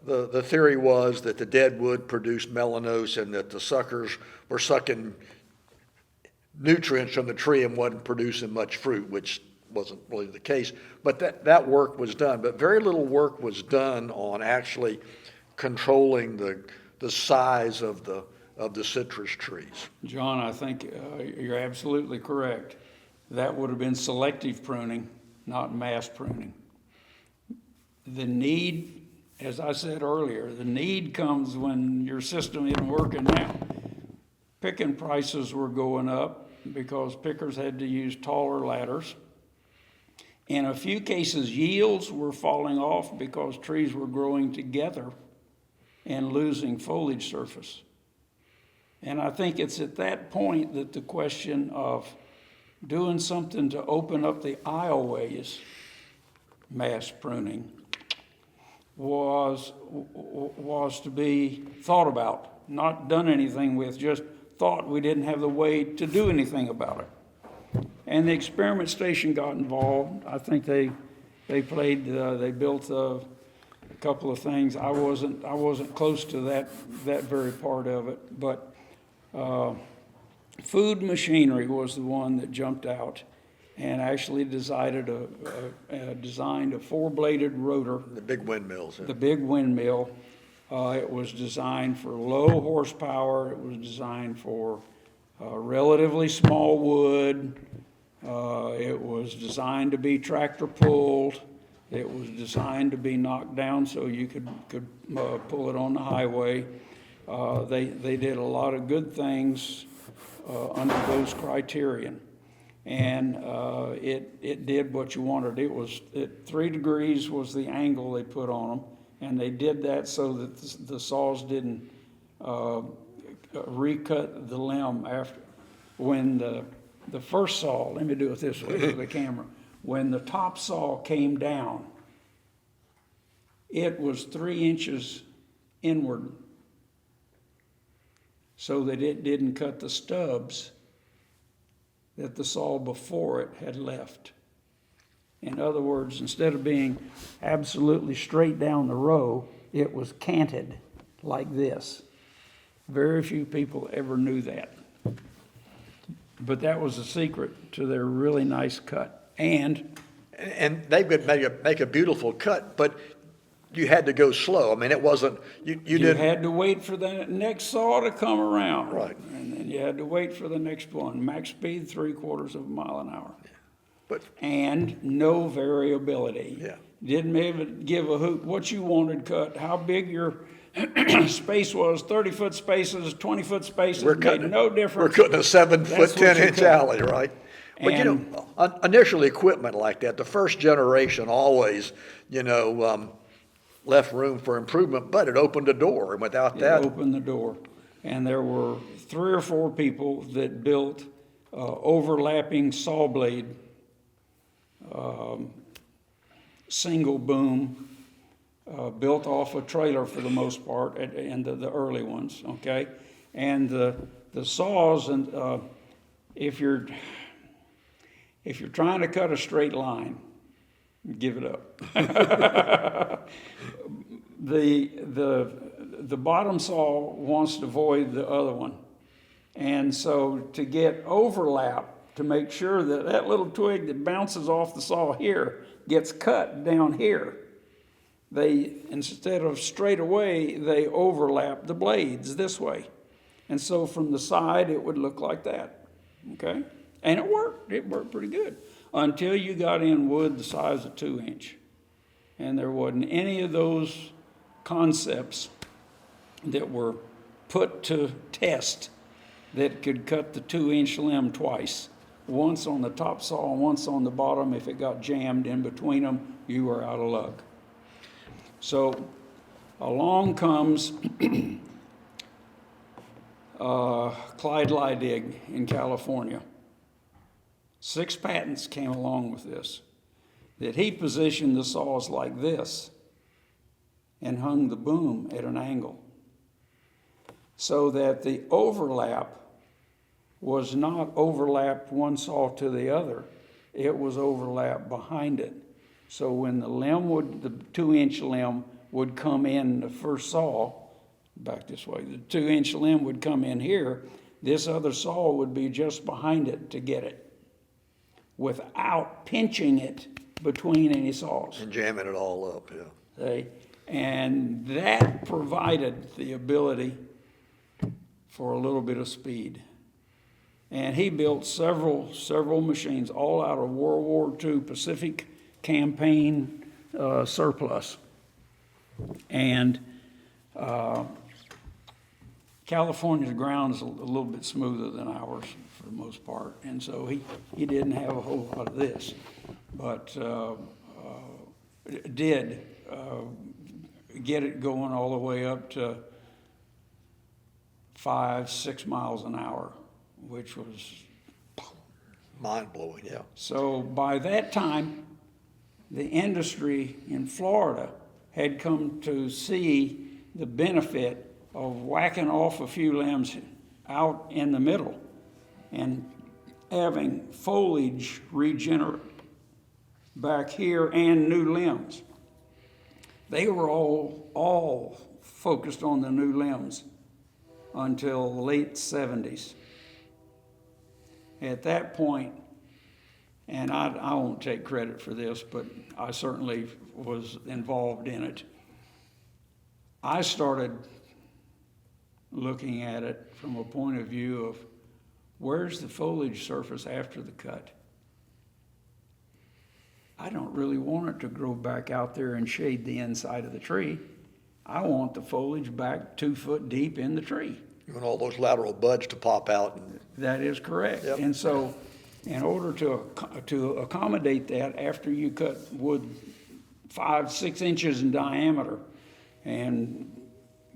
the theory was that the dead wood produced melanose and that the suckers were sucking nutrients from the tree and wasn't producing much fruit, which wasn't really the case. But that work was done. But very little work was done on actually controlling the size of the citrus trees. John, I think you're absolutely correct. That would have been selective pruning, not mass pruning. The need, as I said earlier, the need comes when your system isn't working now. Picking prices were going up because pickers had to use taller ladders. In a few cases, yields were falling off because trees were growing together and losing foliage surface. And I think it's at that point that the question of doing something to open up the aisleways, mass pruning, was to be thought about, not done anything with, just thought we didn't have the way to do anything about it. And the experiment station got involved. I think they built a couple of things. I wasn't close to that very part of it, but Food Machinery was the one that jumped out and actually designed a four-bladed rotor. The big windmills. The big windmill. It was designed for low horsepower. It was designed for relatively small wood. It was designed to be tractor pulled. It was designed to be knocked down so you could pull it on the highway. They did a lot of good things under those criterion, and it did what you wanted. It was 3 degrees was the angle they put on them, and they did that so that the saws didn't recut the limb after. When the first saw, let me do it this way for the camera. When the top saw came down, it was 3 inches inward, so that it didn't cut the stubs that the saw before it had left. In other words, instead of being absolutely straight down the row, it was canted like this. Very few people ever knew that. But that was the secret to their really nice cut. And they could make a beautiful cut, but you had to go slow. I mean, it wasn't, you didn't. You had to wait for the next saw to come around. Right. And then you had to wait for the next one. Max speed, 3/4 of a mile an hour. But, and no variability. Yeah. Didn't even give a hoot what you wanted cut, how big your space was, 30-foot spaces, 20-foot spaces, made no difference. We're cutting a 7-foot, 10-inch alley, right? But And, initial equipment like that, the first generation always, left room for improvement, but it opened a door, and without It that, opened the door. And there were 3 or 4 people that built overlapping saw blade, single boom, built off a trailer for the most part, and the early ones, okay? And the saws, and if you're trying to cut a straight line, give it up. The bottom saw wants to avoid the other one. And so to get overlap, to make sure that that little twig that bounces off the saw here gets cut down here, they, instead of straight away, they overlap the blades this way. And so from the side, it would look like that, okay? And it worked pretty good, until you got in wood the size of 2-inch. And there wasn't any of those concepts that were put to test that could cut the 2-inch limb twice. Once on the top saw and once on the bottom. If it got jammed in between them, you were out of luck. So along comes Clyde Lydig in California. 6 patents came along with this, that he positioned the saws like this and hung the boom at an angle so that the overlap was not overlapped one saw to the other, it was overlapped behind it. So when the 2-inch limb would come in the first saw, back this way, the 2-inch limb would come in here, this other saw would be just behind it to get it, without pinching it between any saws. and jamming it all up, yeah. See? And that provided the ability for a little bit of speed. And he built several machines, all out of World War II Pacific Campaign surplus. And California's ground is a little bit smoother than ours for the most part, and so he didn't have a whole lot of this, but did get it going all the way up to 5-6 miles an hour, which was Mind-blowing, yeah. so by that time, the industry in Florida had come to see the benefit of whacking off a few limbs out in the middle and having foliage regenerate back here and new limbs. They were all focused on the new limbs until the late 70s. At that point, and I won't take credit for this, but I certainly was involved in it, I started looking at it from a point of view of where's the foliage surface after the cut? I don't really want it to grow back out there and shade the inside of the tree. I want the foliage back 2 foot deep in the tree. You want all those lateral buds to pop out. And That is correct. Yep. And so in order to accommodate that, after you cut wood 5-6 inches in diameter and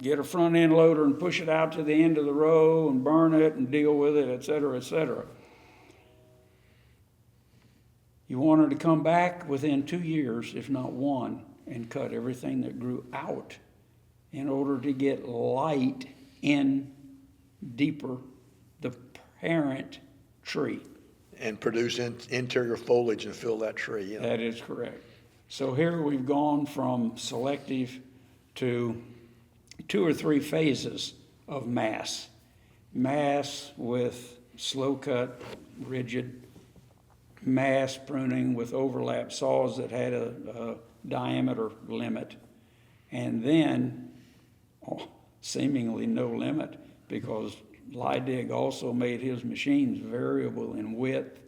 get a front end loader and push it out to the end of the row and burn it and deal with it, et cetera, you wanted to come back within 2 years, if not 1, and cut everything that grew out in order to get light in deeper the parent tree. and produce interior foliage and fill that tree, you know. That is correct. So here we've gone from selective to 2 or 3 phases of mass. Mass with slow cut, rigid, mass pruning with overlap saws that had a diameter limit, and then seemingly no limit, because Lydig also made his machines variable in width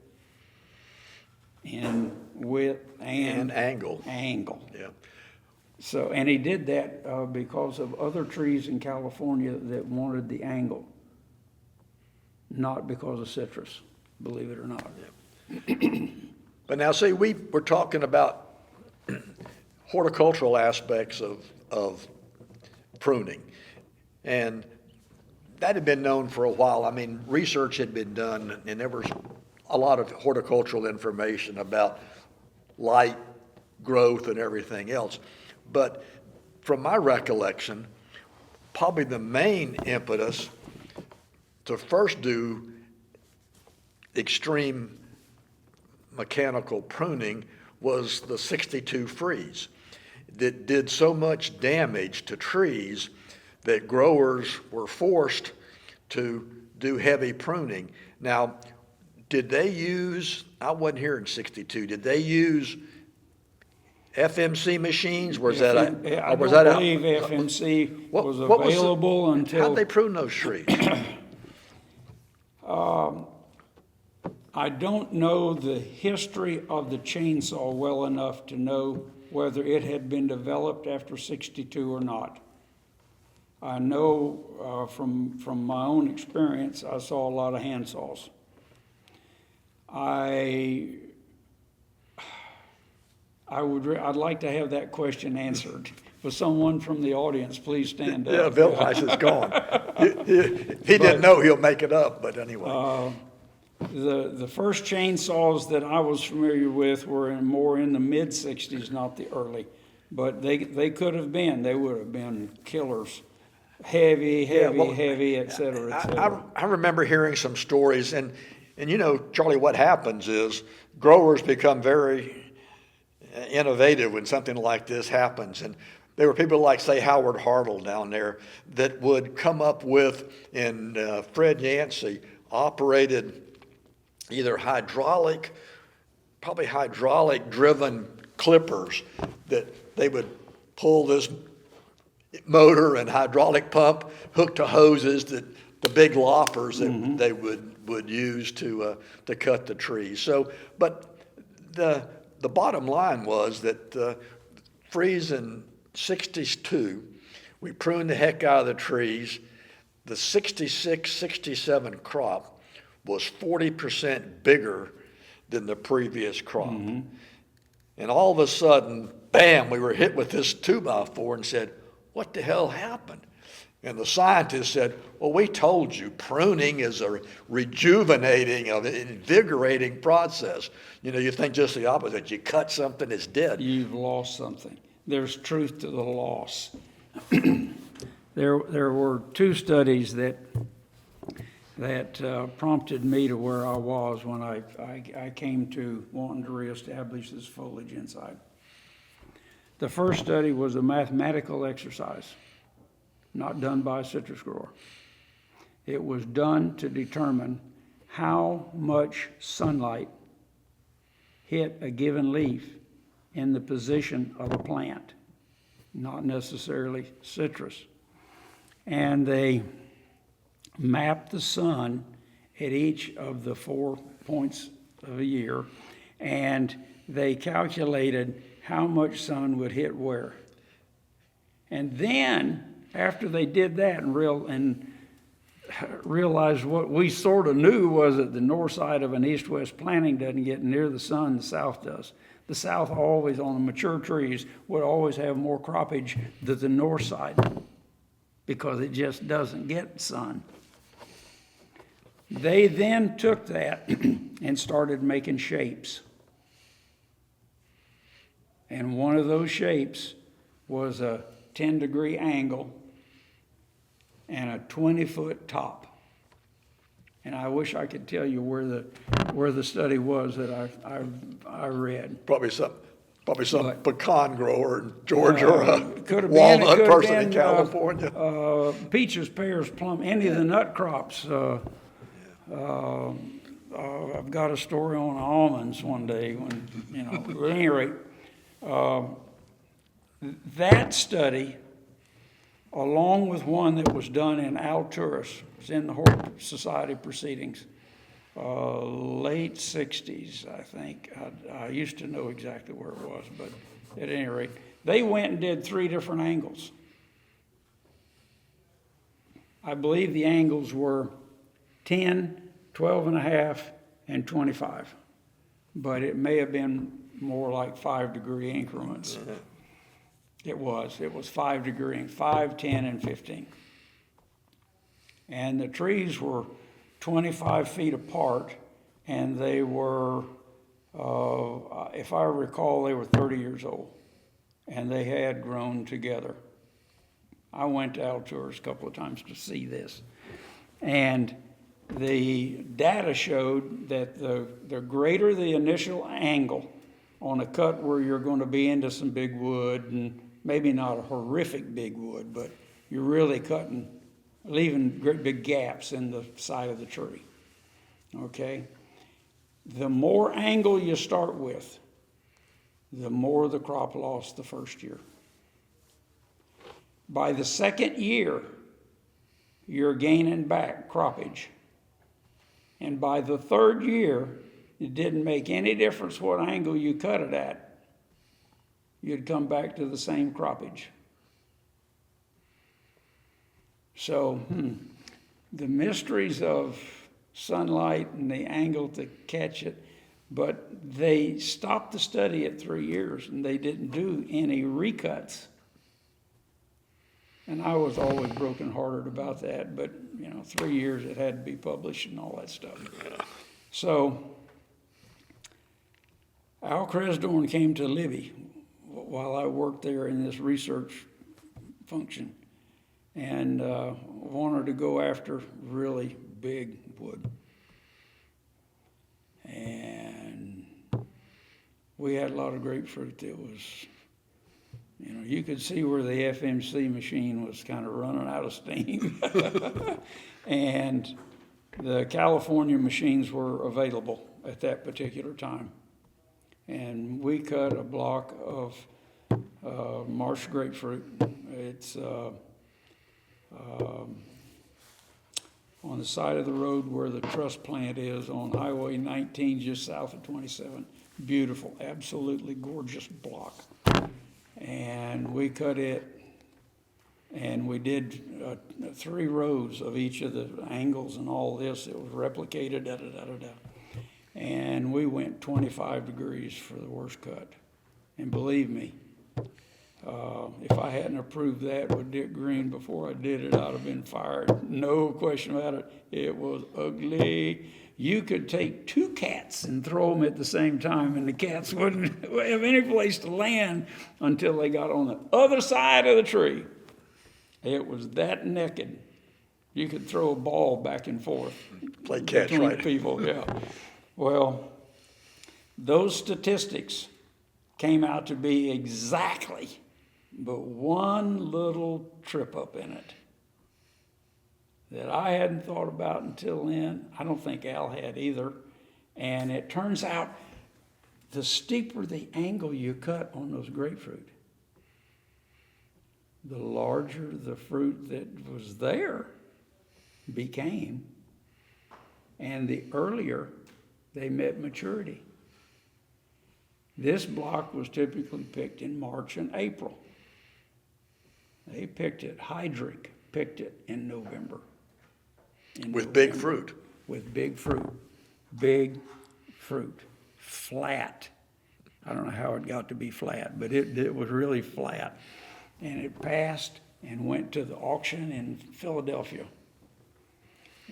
and angle. Yeah. So, and he did that because of other trees in California that wanted the angle, not because of citrus, believe it or not. Yeah. But now, see, we're talking about horticultural aspects of of pruning. And that had been known for a while. I mean, research had been done, and there was a lot of horticultural information about light, growth, and everything else. But from my recollection, probably the main impetus to first do extreme mechanical pruning was the '62 freeze that did so much damage to trees that growers were forced to do heavy pruning. Now, did they use, I wasn't here in '62, did they use FMC machines? Was that I don't believe FMC was available until. How'd they prune those trees? I don't know the history of the chainsaw well enough to know whether it had been developed after '62 or not. I know from my own experience, I saw a lot of handsaws. I'd like to have that question answered. For someone from the audience, please stand up. Yeah, Bill Weiss is gone. He didn't know he'll make it up, but anyway. The first chainsaws that I was familiar with were more in the mid-'60s, not the early. But they could have been. They would have been killers. Heavy, et cetera, et cetera. I remember hearing some stories, and you know, Charlie, what happens is growers become very innovative when something like this happens. And there were people like, say, Howard Hartle down there that would come up with, and Fred Yancey operated either probably hydraulic driven clippers that they would pull this motor and hydraulic pump hooked to hoses that the big loppers that they would use to cut the trees. So, but the bottom line was that freeze in '62, we pruned the heck out of the trees. The '66, '67 crop was 40% bigger than the previous crop. And all of a sudden, bam, we were hit with this 2x4 and said, what the hell happened? And the scientists said, well, we told you pruning is a rejuvenating, invigorating process. You know, you think just the opposite. You cut something, it's dead. You've lost something. There's truth to the loss. There were two studies that prompted me to where I was when I came to wanting to reestablish this foliage inside. The first study was a mathematical exercise, not done by a citrus grower. It was done to determine how much sunlight hit a given leaf in the position of a plant, not necessarily citrus. And they mapped the sun at each of the 4 points of a year, and they calculated how much sun would hit where. And then, after they did that and realized what we sort of knew was that the north side of an east-west planting doesn't get near the sun, the south does. The south always, on the mature trees, would always have more croppage than the north side because it just doesn't get sun. They then took that and started making shapes. And one of those shapes was a 10-degree angle and a 20-foot top. And I wish I could tell you where the study was that I read. Probably some pecan grower in Georgia or a walnut person in California. Peaches, pears, plum, any of the nut crops. I've got a story on almonds one day when, you know, at any rate, that study, along with one that was done in Alturas, was in the Hort Society proceedings, late 60s, I think. I used to know exactly where it was, but at any rate, they went and did 3 different angles. I believe the angles were 10, 12 and a half, and 25. But it may have been more like 5-degree increments. It was 5 degrees, 5, 10, and 15. And the trees were 25 feet apart, and they were, if I recall, they were 30 years old, and they had grown together. I went to Alturas a couple of times to see this. And the data showed that the greater the initial angle on a cut where you're going to be into some big wood, and maybe not a horrific big wood, but you're really cutting, leaving great big gaps in the side of the tree, okay? The more angle you start with, the more the crop loss the first year. By the second year, you're gaining back croppage. And by the third year, it didn't make any difference what angle you cut it at. You'd come back to the same croppage. So, the mysteries of sunlight and the angle to catch it, but they stopped the study at 3 years, and they didn't do any recuts. And I was always brokenhearted about that, but 3 years it had to be published and all that stuff. So Al Cresdorn came to Libby while I worked there in this research function, and wanted to go after really big wood. And we had a lot of grapefruit that was, you could see where the FMC machine was kind of running out of steam. And the California machines were available at that particular time. And we cut a block of marsh grapefruit. It's on the side of the road where the truss plant is on Highway 19, just south of 27. Beautiful, absolutely gorgeous block. And we cut it, and we did 3 rows of each of the angles and all this. It was replicated, And we went 25 degrees for the worst cut. And believe me, if I hadn't approved that with Dick Green before I did it, I'd have been fired. No question about it. It was ugly. You could take 2 cats and throw them at the same time, and the cats wouldn't have any place to land until they got on the other side of the tree. It was that naked. You could throw a ball back and forth. Play catch, between right? people, yeah. Well, those statistics came out to be exactly but one little trip up in it that I hadn't thought about until then. I don't think Al had either. And it turns out the steeper the angle you cut on those grapefruit, the larger the fruit that was there became, and the earlier they met maturity. This block was typically picked in March and April. They picked it, Hydrick picked it in November. With big fruit. With big fruit. Big fruit. Flat. I don't know how it got to be flat, but it was really flat. And it passed and went to the auction in Philadelphia.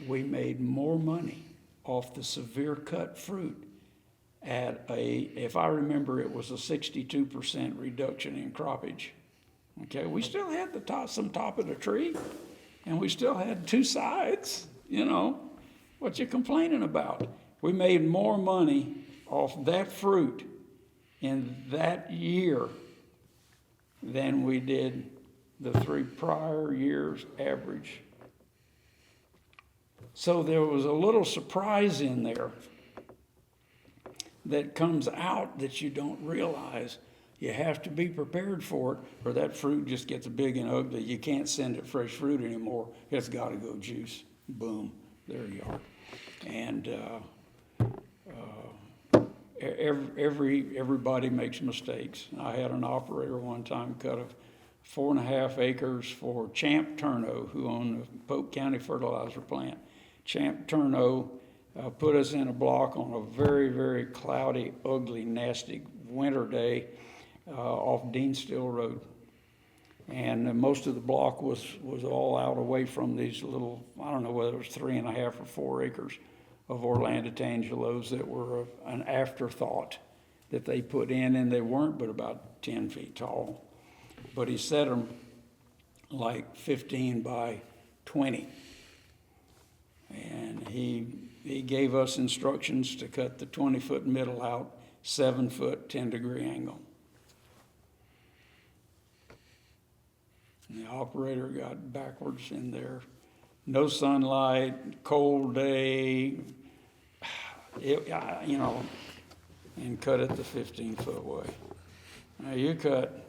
We made more money off the severe cut fruit at if I remember, it was a 62% reduction in croppage. Okay, we still had some top of the tree, and we still had 2 sides. What you complaining about? We made more money off that fruit in that year than we did the 3 prior years average. So there was a little surprise in there that comes out that you don't realize. You have to be prepared for it, or that fruit just gets big and ugly. You can't send it fresh fruit anymore. It's got to go juice. Boom. There you are. And everybody makes mistakes. I had an operator one time cut 4.5 acres for Champ Turno, who owned the Polk County fertilizer plant. Champ Turno put us in a block on a very, very cloudy, ugly, nasty winter day off Dean Still Road. And most of the block was all out away from these little, I don't know whether it was 3.5 or 4 acres of Orlandotangelos that were an afterthought that they put in, and they weren't but about 10 feet tall. But he set them like 15 by 20. And he gave us instructions to cut the 20-foot middle out, 7-foot, 10-degree angle. And the operator got backwards in there. No sunlight, cold day, and cut it the 15-foot way. Now you cut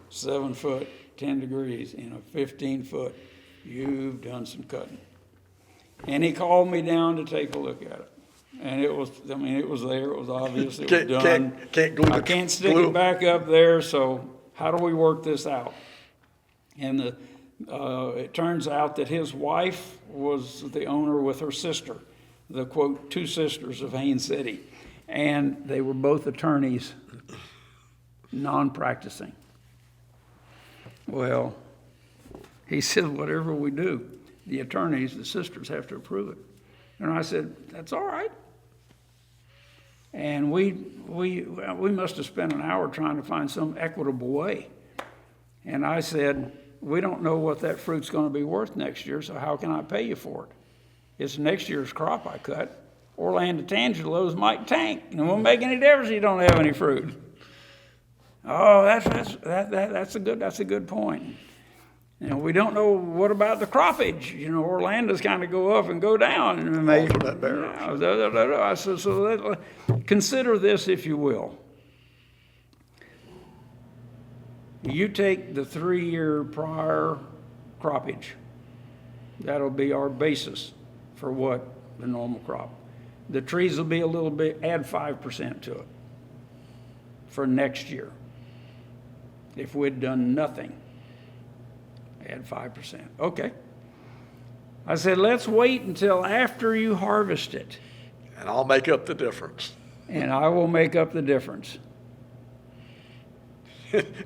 7 foot, 10 degrees in a 15-foot, you've done some cutting. And he called me down to take a look at it. And it was there, it was obvious, it was done. I can't stick it back up there, so how do we work this out? And it turns out that his wife was the owner with her sister, the, quote, 2 sisters of Haines City. And they were both attorneys, non-practicing. Well, he said, whatever we do, the attorneys, the sisters, have to approve it. And I said, that's all right. And we must have spent an hour trying to find some equitable way. And I said, we don't know what that fruit's going to be worth next year, so how can I pay you for it? It's next year's crop I cut. Orlandotangelos might tank, and it won't make any difference if you don't have any fruit. Oh, that's a good point. We don't know what about the croppage. Orlando's kind of go up and go down. I said, so consider this, if you will. You take the 3-year prior croppage. That'll be our basis for what the normal crop. The trees will be a little bit, add 5% to it for next year. If we'd done nothing, add 5%. Okay. I said, let's wait until after you harvest it. And I'll make up the difference. And I will make up the difference.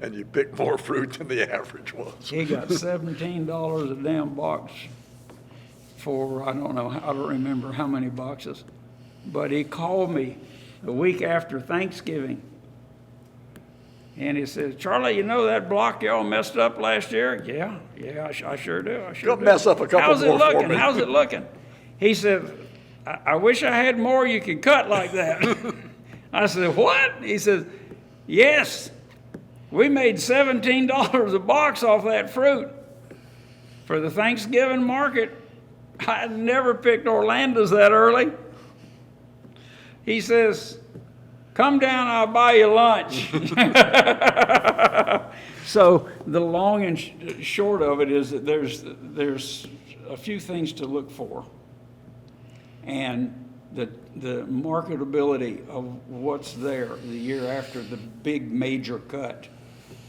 And you picked more fruit than the average was. He got $17 a damn box for, I don't remember how many boxes. But he called me the week after Thanksgiving. And he says, Charlie, that block y'all messed up last year? Yeah, I sure do. You'll mess up a couple more for me. How's it looking? He said, I wish I had more you could cut like that. I said, what? He says, yes. We made $17 a box off that fruit for the Thanksgiving market. I never picked Orlando's that early. He says, come down, I'll buy you lunch. So the long and short of it is that there's a few things to look for. And the marketability of what's there the year after the big major cut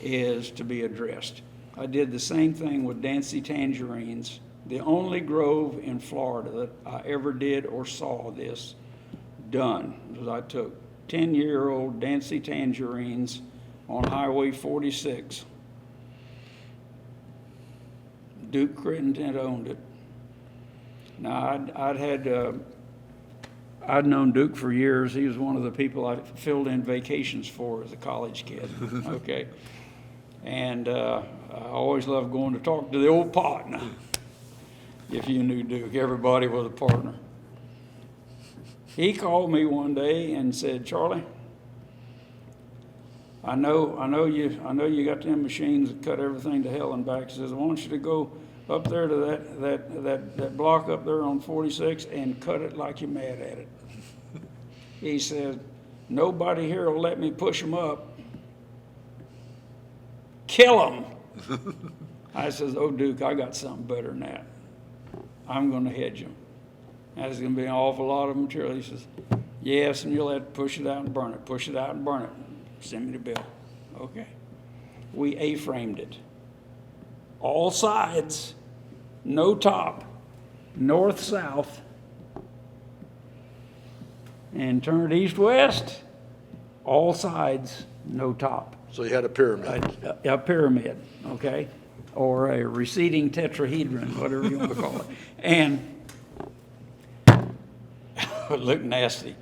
is to be addressed. I did the same thing with Dancy tangerines. The only grove in Florida that I ever did or saw this done was I took 10-year-old Dancy tangerines on Highway 46. Duke Crittenden owned it. Now, I'd known Duke for years. He was one of the people I filled in vacations for as a college kid, okay? And I always loved going to talk to the old partner. If you knew Duke, everybody was a partner. He called me one day and said, Charlie, I know you got them machines that cut everything to hell and back. He says, I want you to go up there to that block up there on 46 and cut it like you're mad at it. He said, nobody here will let me push them up. Kill them. I says, oh, Duke, I got something better than that. I'm going to hedge them. There's going to be an awful lot of material. He says, yes, and you'll have to push it out and burn it. Push it out and burn it. Send me the bill. Okay. We A-framed it. All sides, no top, north-south, and turned east-west, all sides, no top. So you had a pyramid. A pyramid, okay? Or a receding tetrahedron, whatever you want to call it. And it looked nasty.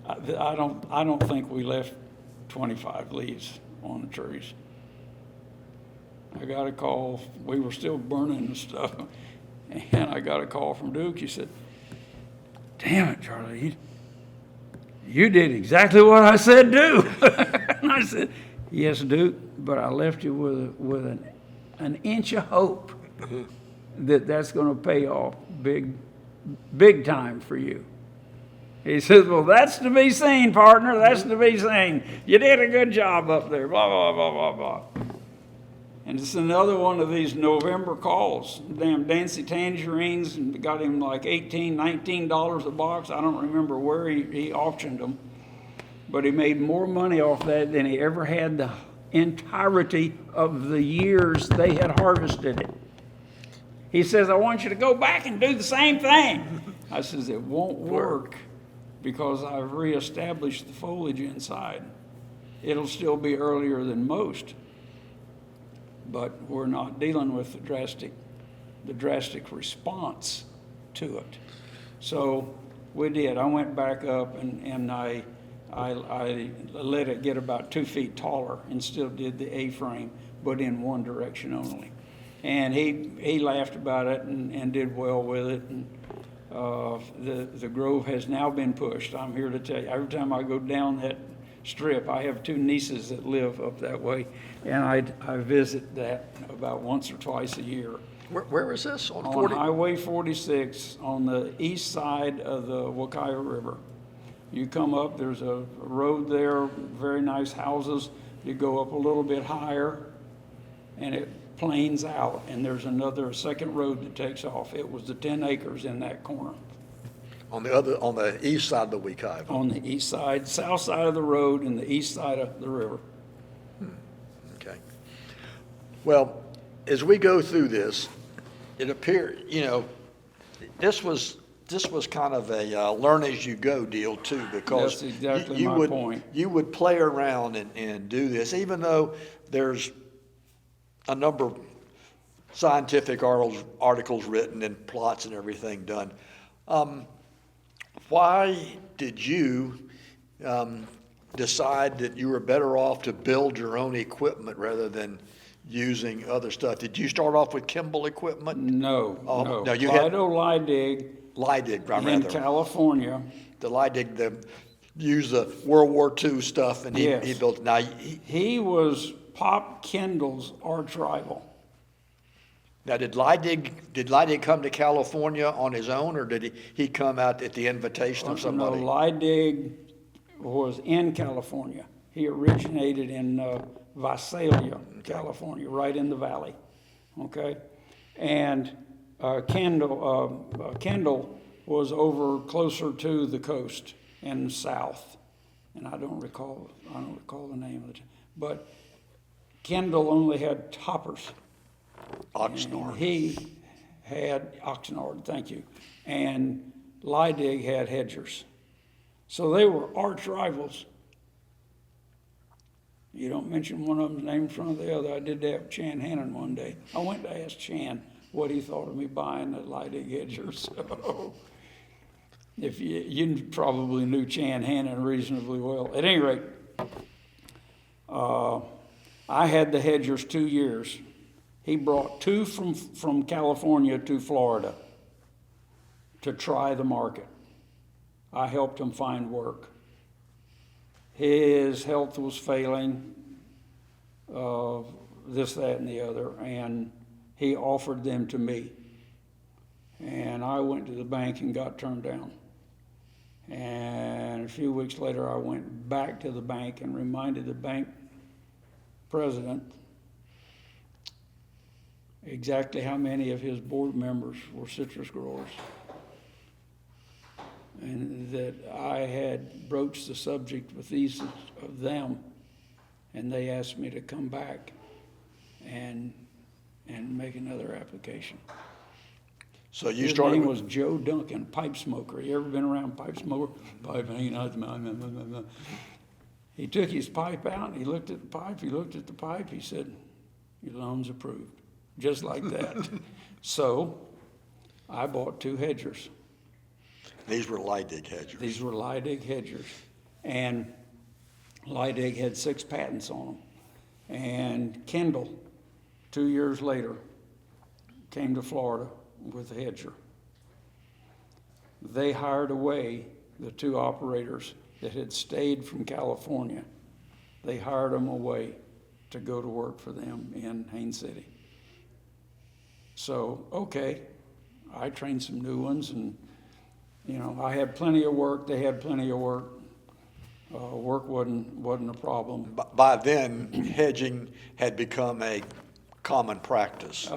I don't think we left 25 leaves on the trees. I got a call, we were still burning the stuff, and I got a call from Duke. He said, "Damn it, Charlie, you did exactly what I said do." And I said, "Yes, Duke, but I left you with an inch of hope that's going to pay off big time for you." He says, "Well, that's to be seen, partner. That's to be seen. You did a good job up there, blah, blah, blah, blah, blah." And it's another one of these November calls. Damn Dancy tangerines, and got him like $18, $19 a box. I don't remember where he auctioned them. But he made more money off that than he ever had the entirety of the years they had harvested it. He says, "I want you to go back and do the same thing." I says, "It won't work because I've reestablished the foliage inside. It'll still be earlier than most, but we're not dealing with the drastic response to it." So we did. I went back up and I let it get about 2 feet taller and still did the A-frame, but in one direction only. And he laughed about it and did well with it. And the grove has now been pushed. I'm here to tell you, every time I go down that strip, I have 2 nieces that live up that way, and I visit that about once or twice a year. Where is this? On On 40? Highway 46, on the east side of the Wakaya River. You come up, there's a road there, very nice houses. You go up a little bit higher, and it planes out, and there's a second road that takes off. It was the 10 acres in that corner. On the east side of the Wekive. On the east side, south side of the road, and the east side of the river. Okay. Well, as we go through this, it appeared, this was kind of a learn as you go deal too, because That's exactly my point. You would play around and do this, even though there's a number of scientific articles written and plots and everything done. Why did you decide that you were better off to build your own equipment rather than using other stuff? Did you start off with Kimball equipment? No. No, you had Lido Leidig, in California. The Leidig, used the World War II stuff, and he Yes. built. Now He was Pop Kendall's arch rival. Now, did Leidig come to California on his own, or did he come out at the invitation of somebody? No, Leidig was in California. He originated in Visalia, California, right in the valley. Okay, and Kendall was over closer to the coast and south, and I don't recall the name of it, but Kendall only had toppers. Oxnard. And he had Oxnard, thank you, and Leidig had Hedgers. So they were arch rivals. You don't mention one of them's name in front of the other. I did that with Chan Hannon one day. I went to ask Chan what he thought of me buying the Leidig Hedgers. So if you probably knew Chan Hannon reasonably well. At any rate, I had the Hedgers 2 years. He brought 2 from California to Florida to try the market. I helped him find work. His health was failing, this, that, and the other, and he offered them to me. And I went to the bank and got turned down. And a few weeks later, I went back to the bank and reminded the bank president exactly how many of his board members were citrus growers, and that I had broached the subject with these of them, and they asked me to come back and make another application. So you His started name with, was Joe Duncan, pipe smoker. You ever been around pipe smoker? Pipe, He took his pipe out, and he looked at the pipe, he said, "Your loan's approved," just like that. So I bought 2 hedgers. These were Leidig hedgers. These were Leidig hedgers. And Leidig had 6 patents on them. And Kendall, 2 years later, came to Florida with a hedger. They hired away the 2 operators that had stayed from California. They hired them away to go to work for them in Haines City. So, okay, I trained some new ones, and I had plenty of work. They had plenty of work. Work wasn't a problem. By then, hedging had become a common practice.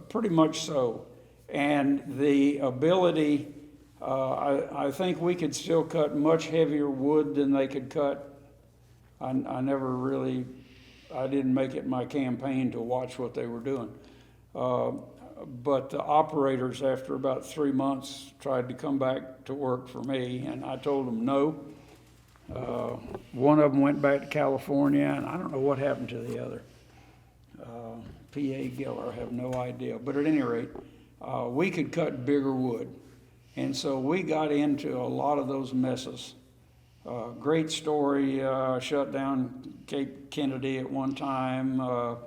Pretty much so. And the ability, I think we could still cut much heavier wood than they could cut. I didn't make it my campaign to watch what they were doing. But the operators, after about 3 months, tried to come back to work for me, and I told them no. One of them went back to California, and I don't know what happened to the other. P.A. Giller, I have no idea. But at any rate, we could cut bigger wood. And so we got into a lot of those messes. Great story, shut down Cape Kennedy at one time.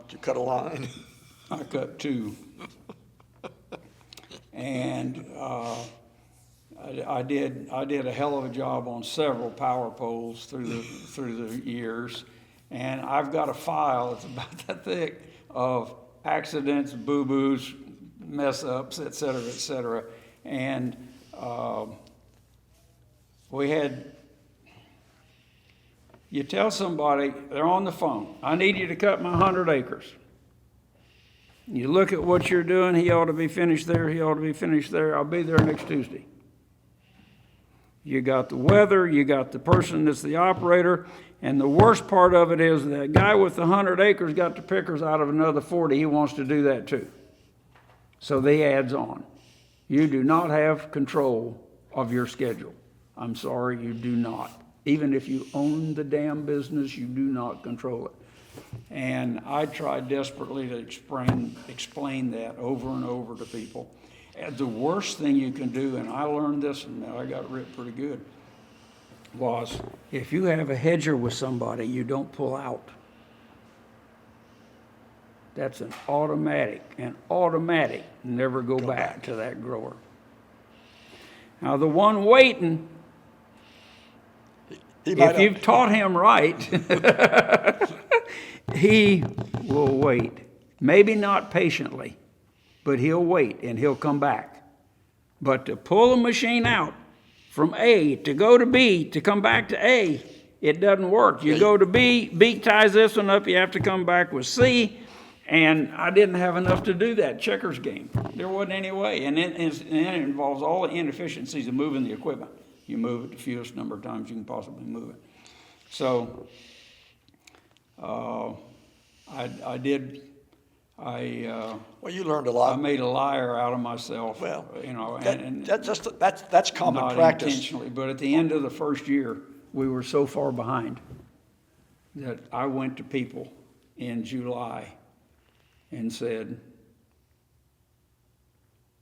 Did you cut a line? I cut 2. And I did a hell of a job on several power poles through the years, and I've got a file that's about that thick of accidents, boo-boos, mess ups, et cetera, and we had. You tell somebody, they're on the phone, "I need you to cut my 100 acres." You look at what you're doing, he ought to be finished there, he ought to be finished there, I'll be there next Tuesday. You got the weather, you got the person that's the operator, and the worst part of it is that guy with the 100 acres got the pickers out of another 40, he wants to do that too. So the adds on. You do not have control of your schedule. I'm sorry, you do not. Even if you own the damn business, you do not control it. And I tried desperately to explain that over and over to people. And the worst thing you can do, and I learned this, and I got ripped pretty good, was if you have a hedger with somebody, you don't pull out. That's an automatic, never go back to that grower. Now the one waiting, if you've taught him right, he will wait. Maybe not patiently, but he'll wait and he'll come back. But to pull a machine out from A to go to B to come back to A, it doesn't work. You go to B, B ties this one up, you have to come back with C, and I didn't have enough to do that checkers game. There wasn't any way. And then it involves all the inefficiencies of moving the equipment. You move it the fewest number of times you can possibly move it. So well, you learned a lot. I made a liar out of myself. Well, and that's common not practice. Intentionally, but at the end of the first year, we were so far behind that I went to people in July and said,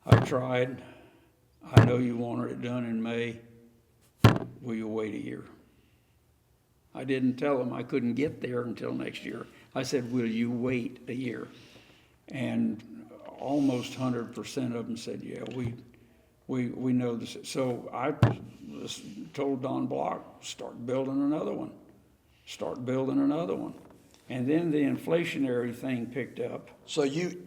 "I tried. I know you wanted it done in May. Will you wait a year?" I didn't tell them I couldn't get there until next year. I said, "Will you wait a year?" And almost 100% of them said, "Yeah, we know this." So I told Don Block, start building another one. And then the inflationary thing picked up. So you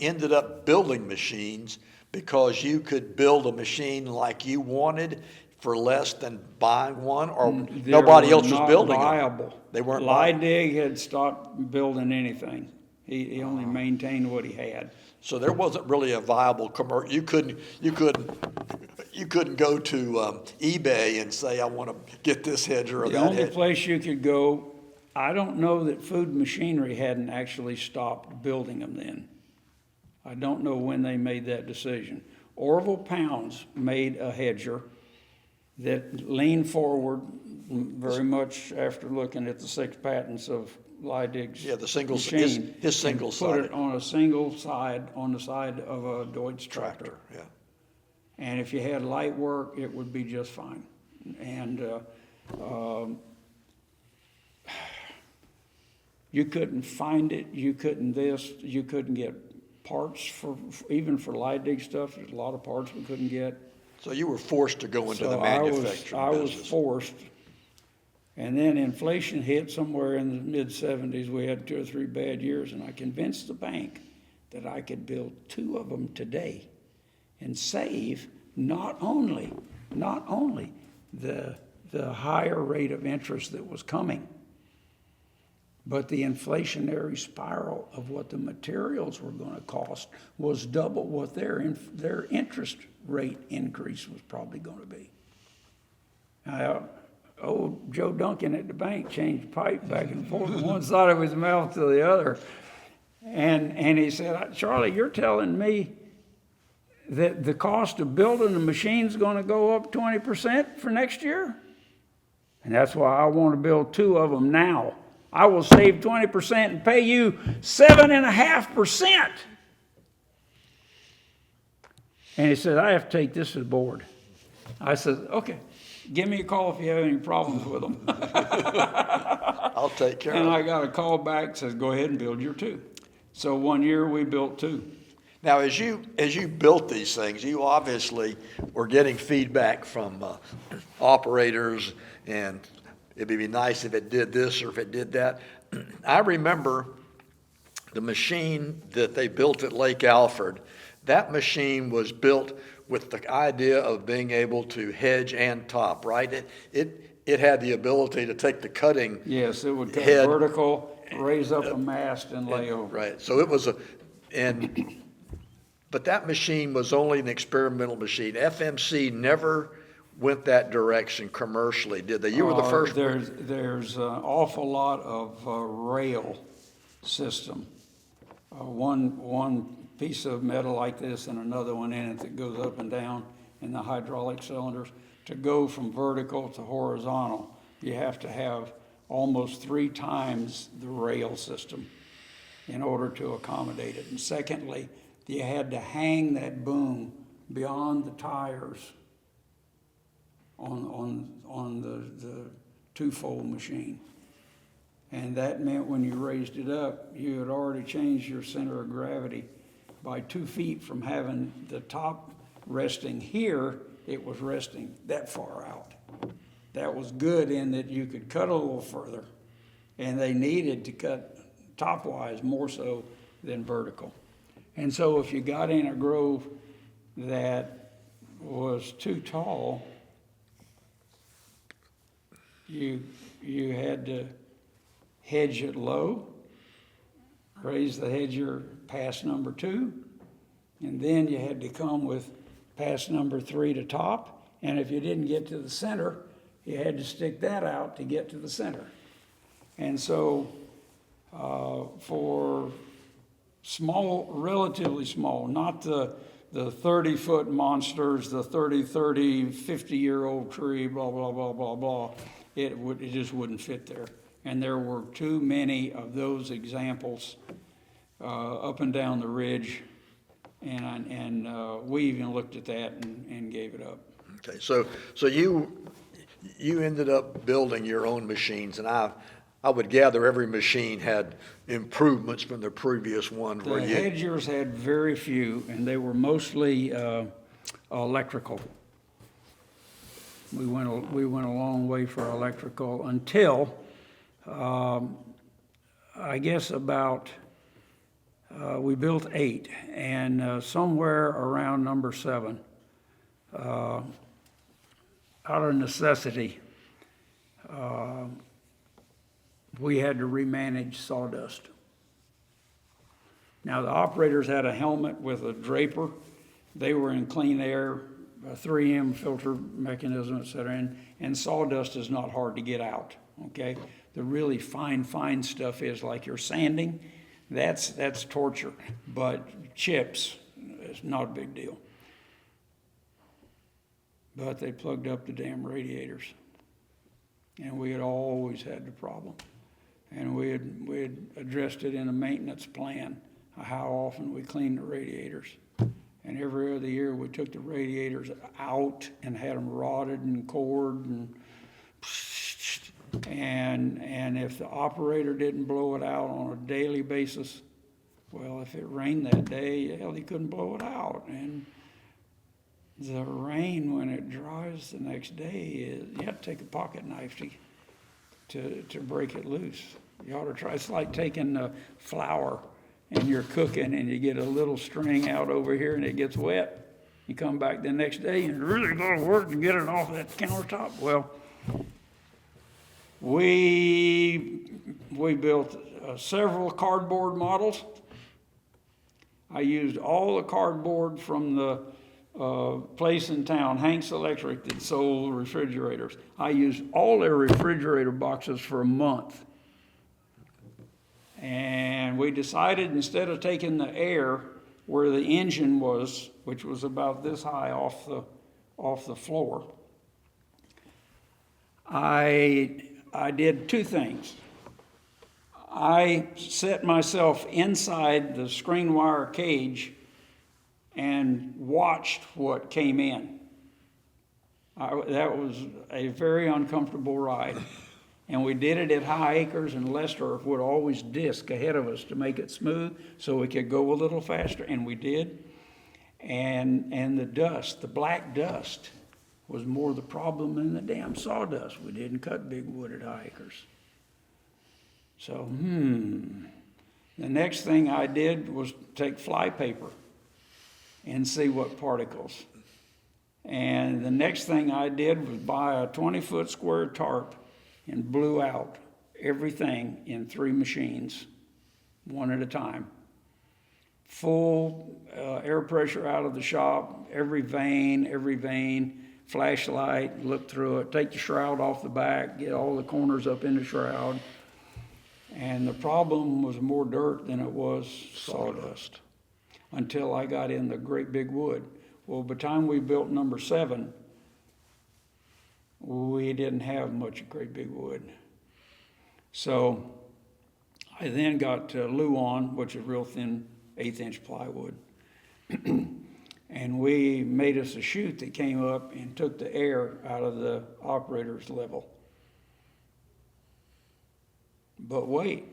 ended up building machines because you could build a machine like you wanted for less than buying one, or nobody else was building viable. them? They weren't Leidig had stopped building anything. He only maintained what he had. So there wasn't really a viable commercial. You couldn't go to eBay and say, "I want to get this hedger or The that only hedger." place you could go, I don't know that Food Machinery hadn't actually stopped building them then. I don't know when they made that decision. Orville Pounds made a hedger that leaned forward very much after looking at the 6 patents of Leidig's Yeah, the single, machine. his single and put sided it on a single side, on the side of a Deutz tractor. yeah. And if you had light work, it would be just fine. And you couldn't find it, you couldn't get parts even for Leidig stuff. There's a lot of parts we couldn't get. So you were forced to go into the So manufacturing I was business. forced. And then inflation hit somewhere in the mid-70s. We had 2 or 3 bad years, and I convinced the bank that I could build 2 of them today and save not only the higher rate of interest that was coming, but the inflationary spiral of what the materials were going to cost was double what their interest rate increase was probably going to be. Old Joe Duncan at the bank changed pipe back and forth from one side of his mouth to the other. And he said, Charlie, you're telling me that the cost of building the machine's going to go up 20% for next year? And that's why I want to build 2 of them now. I will save 20% and pay you 7.5%. And he said, I have to take this to the board. I said, okay, give me a call if you have any problems with them. I'll take care And of it. I got a call back, says, go ahead and build your 2. So 1 year we built 2. Now, as you built these things, you obviously were getting feedback from operators, and it'd be nice if it did this or if it did that. I remember the machine that they built at Lake Alfred. That machine was built with the idea of being able to hedge and top, right? It had the ability to take the cutting. Yes, it would cut head, vertical, raise up a mast, and lay over. Right. So it was but that machine was only an experimental machine. FMC never went that direction commercially, did they? You were the first. There's an awful lot of rail system. One piece of metal like this and another one in it that goes up and down in the hydraulic cylinders. To go from vertical to horizontal, you have to have almost 3 times the rail system in order to accommodate it. And secondly, you had to hang that boom beyond the tires on the 2-fold machine. And that meant when you raised it up, you had already changed your center of gravity by 2 feet from having the top resting here, it was resting that far out. That was good in that you could cut a little further, and they needed to cut top-wise more so than vertical. And so if you got in a grove that was too tall, you had to hedge it low, raise the hedger past number 2, and then you had to come with past number 3 to top, and if you didn't get to the center, you had to stick that out to get to the center. And so for small, relatively small, not the 30-foot monsters, the 30, 50-year-old tree, blah, blah, blah, blah, blah, it just wouldn't fit there. And there were too many of those examples up and down the ridge, and we even looked at that and gave it up. Okay, so you ended up building your own machines, and I would gather every machine had improvements from the previous one. The hedgers had very few, and they were mostly electrical. We went a long way for electrical until I guess about we built 8, and somewhere around number 7, out of necessity, we had to remanage sawdust. Now, the operators had a helmet with a draper. They were in clean air, a 3M filter mechanism, et cetera, and sawdust is not hard to get out, okay? The really fine stuff is like your sanding, that's torture, but chips is not a big deal. But they plugged up the damn radiators. And we had always had the problem. And we had addressed it in a maintenance plan, how often we cleaned the radiators. And every other year, we took the radiators out and had them rotted and cored and if the operator didn't blow it out on a daily basis, well, if it rained that day, hell, he couldn't blow it out. And the rain, when it dries the next day, you have to take a pocket knife to break it loose. You ought to try. It's like taking flour and you're cooking and you get a little string out over here and it gets wet. You come back the next day and really go to work and get it off that countertop. Well, we built several cardboard models. I used all the cardboard from the place in town, Haines Electric, that sold refrigerators. I used all their refrigerator boxes for a month. And we decided, instead of taking the air where the engine was, which was about this high off the floor, I did two things. I set myself inside the screen wire cage and watched what came in. That was a very uncomfortable ride. And we did it at High Acres, and Lester would always disc ahead of us to make it smooth so we could go a little faster, and we did. And the dust, the black dust, was more the problem than the damn sawdust. We didn't cut big wood at High Acres. So, the next thing I did was take fly paper and see what particles. And the next thing I did was buy a 20-foot square tarp and blew out everything in 3 machines, one at a time. Full air pressure out of the shop, every vein, flashlight, look through it, take the shroud off the back, get all the corners up in the shroud. And the problem was more dirt than it was sawdust until I got in the great big wood. Well, by the time we built number 7, we didn't have much great big wood. So I then got Luan, which is real thin 1/8-inch plywood. And we made us a chute that came up and took the air out of the operator's level. But wait,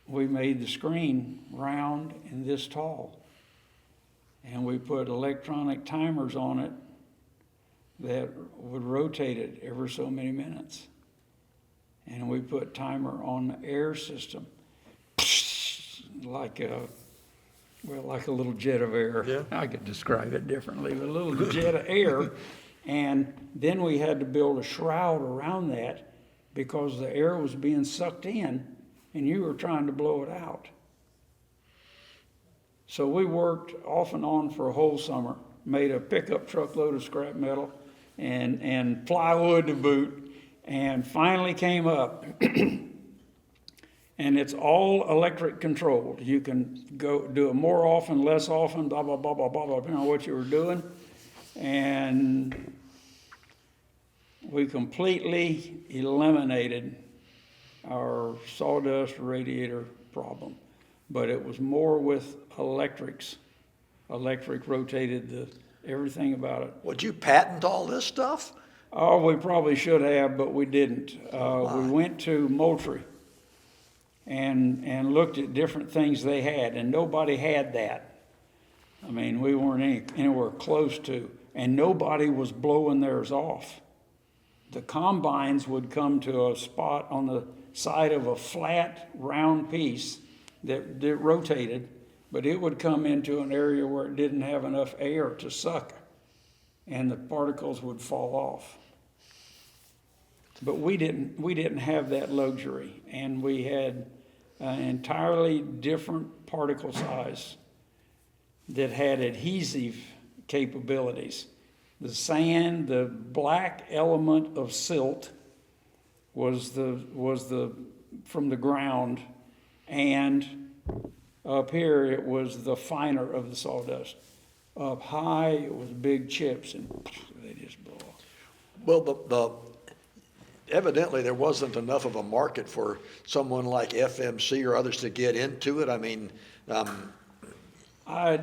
we made the screen round and this tall. And we put electronic timers on it that would rotate it every so many minutes. And we put timer on the air system, like a little jet of air. Yeah. I could describe it differently, but a little jet of air. And then we had to build a shroud around that because the air was being sucked in and you were trying to blow it out. So we worked off and on for a whole summer, made a pickup truckload of scrap metal and plywood to boot, and finally came up. And it's all electric controlled. You can go do it more often, less often, blah, blah, blah, blah, blah, depending on what you were doing. And we completely eliminated our sawdust radiator problem. But it was more with electrics. Electric rotated everything about it. Would you patent all this stuff? Oh, we probably should have, but we didn't. We went to Moultrie and looked at different things they had, and nobody had that. I mean, we weren't anywhere close to, and nobody was blowing theirs off. The combines would come to a spot on the side of a flat, round piece that rotated, but it would come into an area where it didn't have enough air to suck, and the particles would fall off. But we didn't have that luxury, and we had an entirely different particle size that had adhesive capabilities. The sand, the black element of silt was from the ground, and up here it was the finer of the sawdust. Up high it was big chips, and they just blow off. Well, evidently there wasn't enough of a market for someone like FMC or others to get into it. I mean, I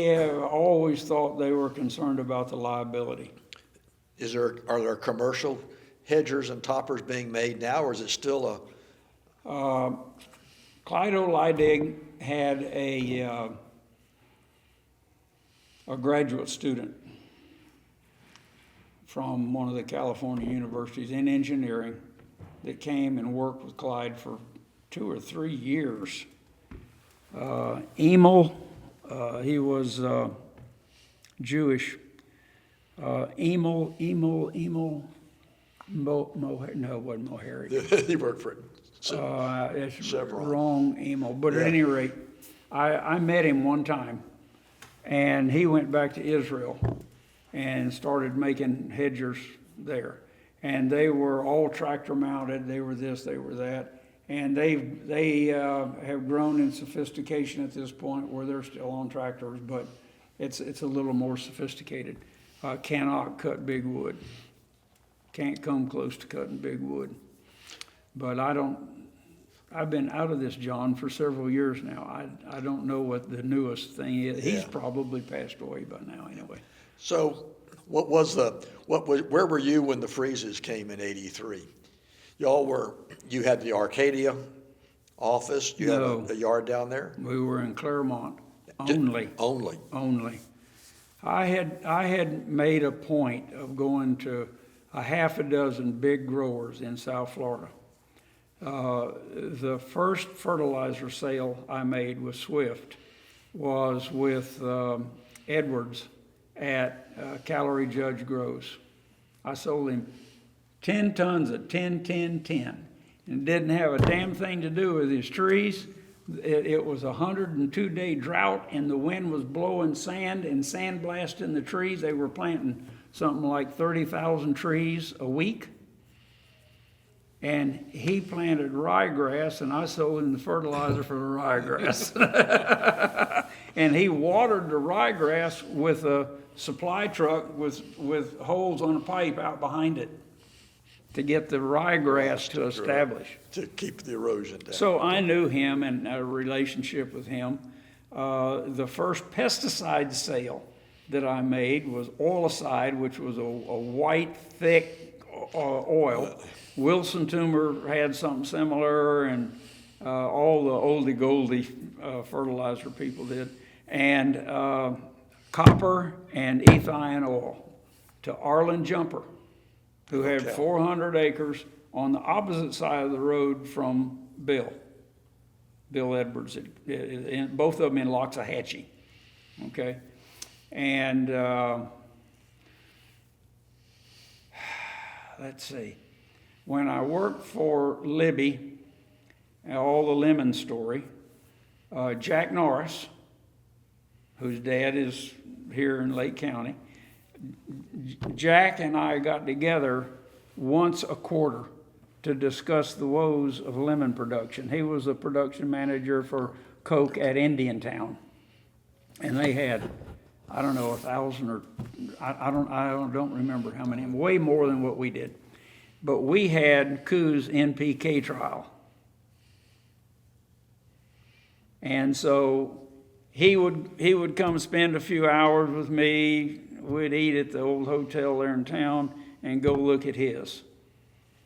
have always thought they were concerned about the liability. are there commercial hedgers and toppers being made now, or is it still Clyde Leidig had a graduate student from one of the California universities in engineering that came and worked with Clyde for 2 or 3 years. Emil, he was Jewish. No, it wasn't Mohari. he worked for It's Chevron. wrong Emil, but Yeah. at any rate, I met him one time, and he went back to Israel and started making hedgers there. And they were all tractor mounted, they were this, they were that. And they have grown in sophistication at this point where they're still on tractors, but it's a little more sophisticated. Cannot cut big wood. Can't come close to cutting big wood. But I've been out of this, John, for several years now. I don't know what the newest thing is. He's Yeah. probably passed away by now anyway. So where were you when the freezes came in '83? You had the Arcadia office? You No. had a yard down there? We were in Claremont only. Only. I had made a point of going to a half a dozen big growers in South Florida. The first fertilizer sale I made with Swift was with Edwards at Calorie Judge Grows. I sold him 10 tons of 10, 10, 10. And it didn't have a damn thing to do with his trees. It was a 102-day drought, and the wind was blowing sand and sandblasting the trees. They were planting something like 30,000 trees a week. And he planted ryegrass, and I sold him the fertilizer for the ryegrass. And he watered the ryegrass with a supply truck with holes on a pipe out behind it to get the ryegrass to establish. To keep the erosion down. So I knew him and a relationship with him. The first pesticide sale that I made was Oilicide, which was a white, thick oil. Wilson Tumor had something similar, and all the oldie-goldie fertilizer people did. And copper and ethion oil to Arlen Jumper, who had 400 acres on the opposite side of the road from Bill Edwards, both of them in Loxahatchee, okay? And let's see, when I worked for Libby, all the lemon story, Jack Norris, whose dad is here in Lake County, Jack and I got together once a quarter to discuss the woes of lemon production. He was a production manager for Coke at Indiantown, and they had, I don't know, 1,000 or I don't remember how many, way more than what we did. But we had Coos NPK trial, and so he would come spend a few hours with me. We'd eat at the old hotel there in town and go look at his.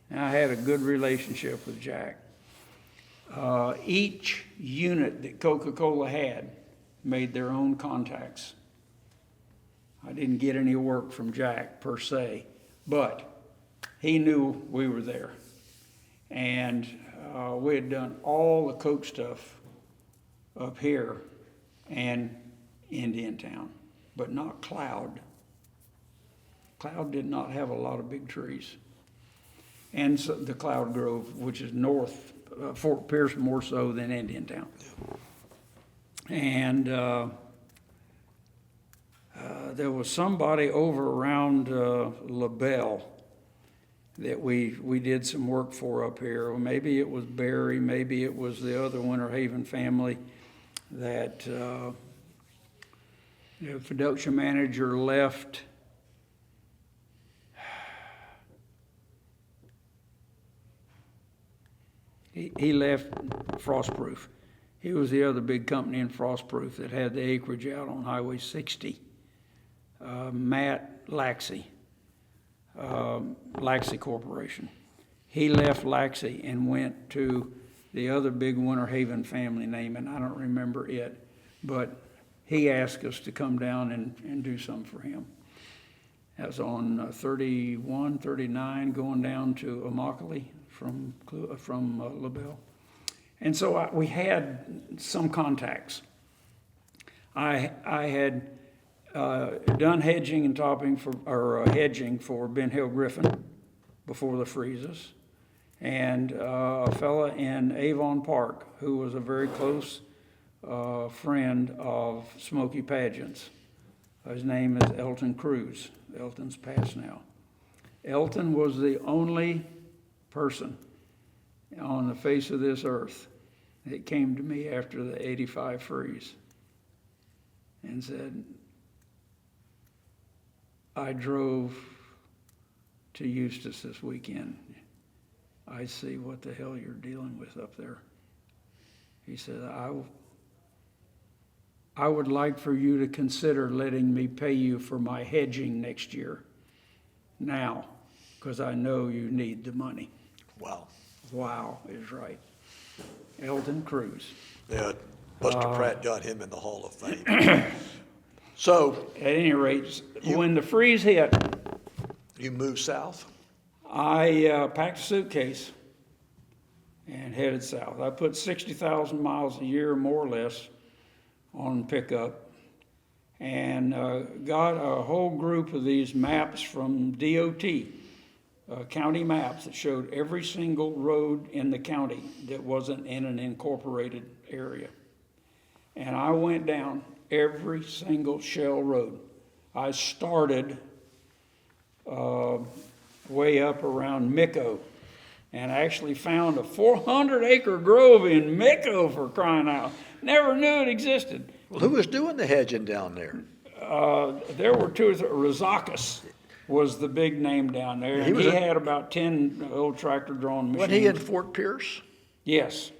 And I had a good relationship with Jack. Each unit that Coca-Cola had made their own contacts. I didn't get any work from Jack per se, but he knew we were there. And we had done all the Coke stuff up here and Indiantown, but not Cloud. Cloud did not have a lot of big trees. And so the Cloud Grove, which is north, Fort Pierce more so than Indiantown. And there was somebody over around LaBelle that we did some work for up here. Or maybe it was Barry, maybe it was the other Winter Haven family that the production manager left He left Frostproof. He was the other big company in Frostproof that had the acreage out on Highway 60. Matt Laxey, Laxey Corporation. He left Laxey and went to the other big Winter Haven family name, and I don't remember it, but he asked us to come down and do something for him. That was on 31, 39, going down to Immokalee from LaBelle. And so we had some contacts. I had done hedging and topping hedging for Ben Hill Griffin before the freezes, and a fella in Avon Park who was a very close friend of Smokey Pageant's. His name is Elton Cruz. Elton's passed now. Elton was the only person on the face of this earth that came to me after the 85 freeze and said, I drove to Eustis this weekend. I see what the hell you're dealing with up there. He said, I would like for you to consider letting me pay you for my hedging next year now, because I know you need the money. Wow. Wow is right. Elton Cruz. Yeah, Buster Pratt got him in the Hall of Fame. So, At any rate, when the freeze hit, you moved south? I packed a suitcase and headed south. I put 60,000 miles a year, more or less, on pickup, and got a whole group of these maps from DOT, county maps that showed every single road in the county that wasn't in an incorporated area. And I went down every single shell road. I started way up around Micco, and actually found a 400-acre grove in Micco, for crying out. Never knew it existed. Well, who was doing the hedging down there? There were two or three. Rozakis was the big name down there. And he had about 10 old tractor-drawn machines. Wasn't he in Fort Pierce? Yes.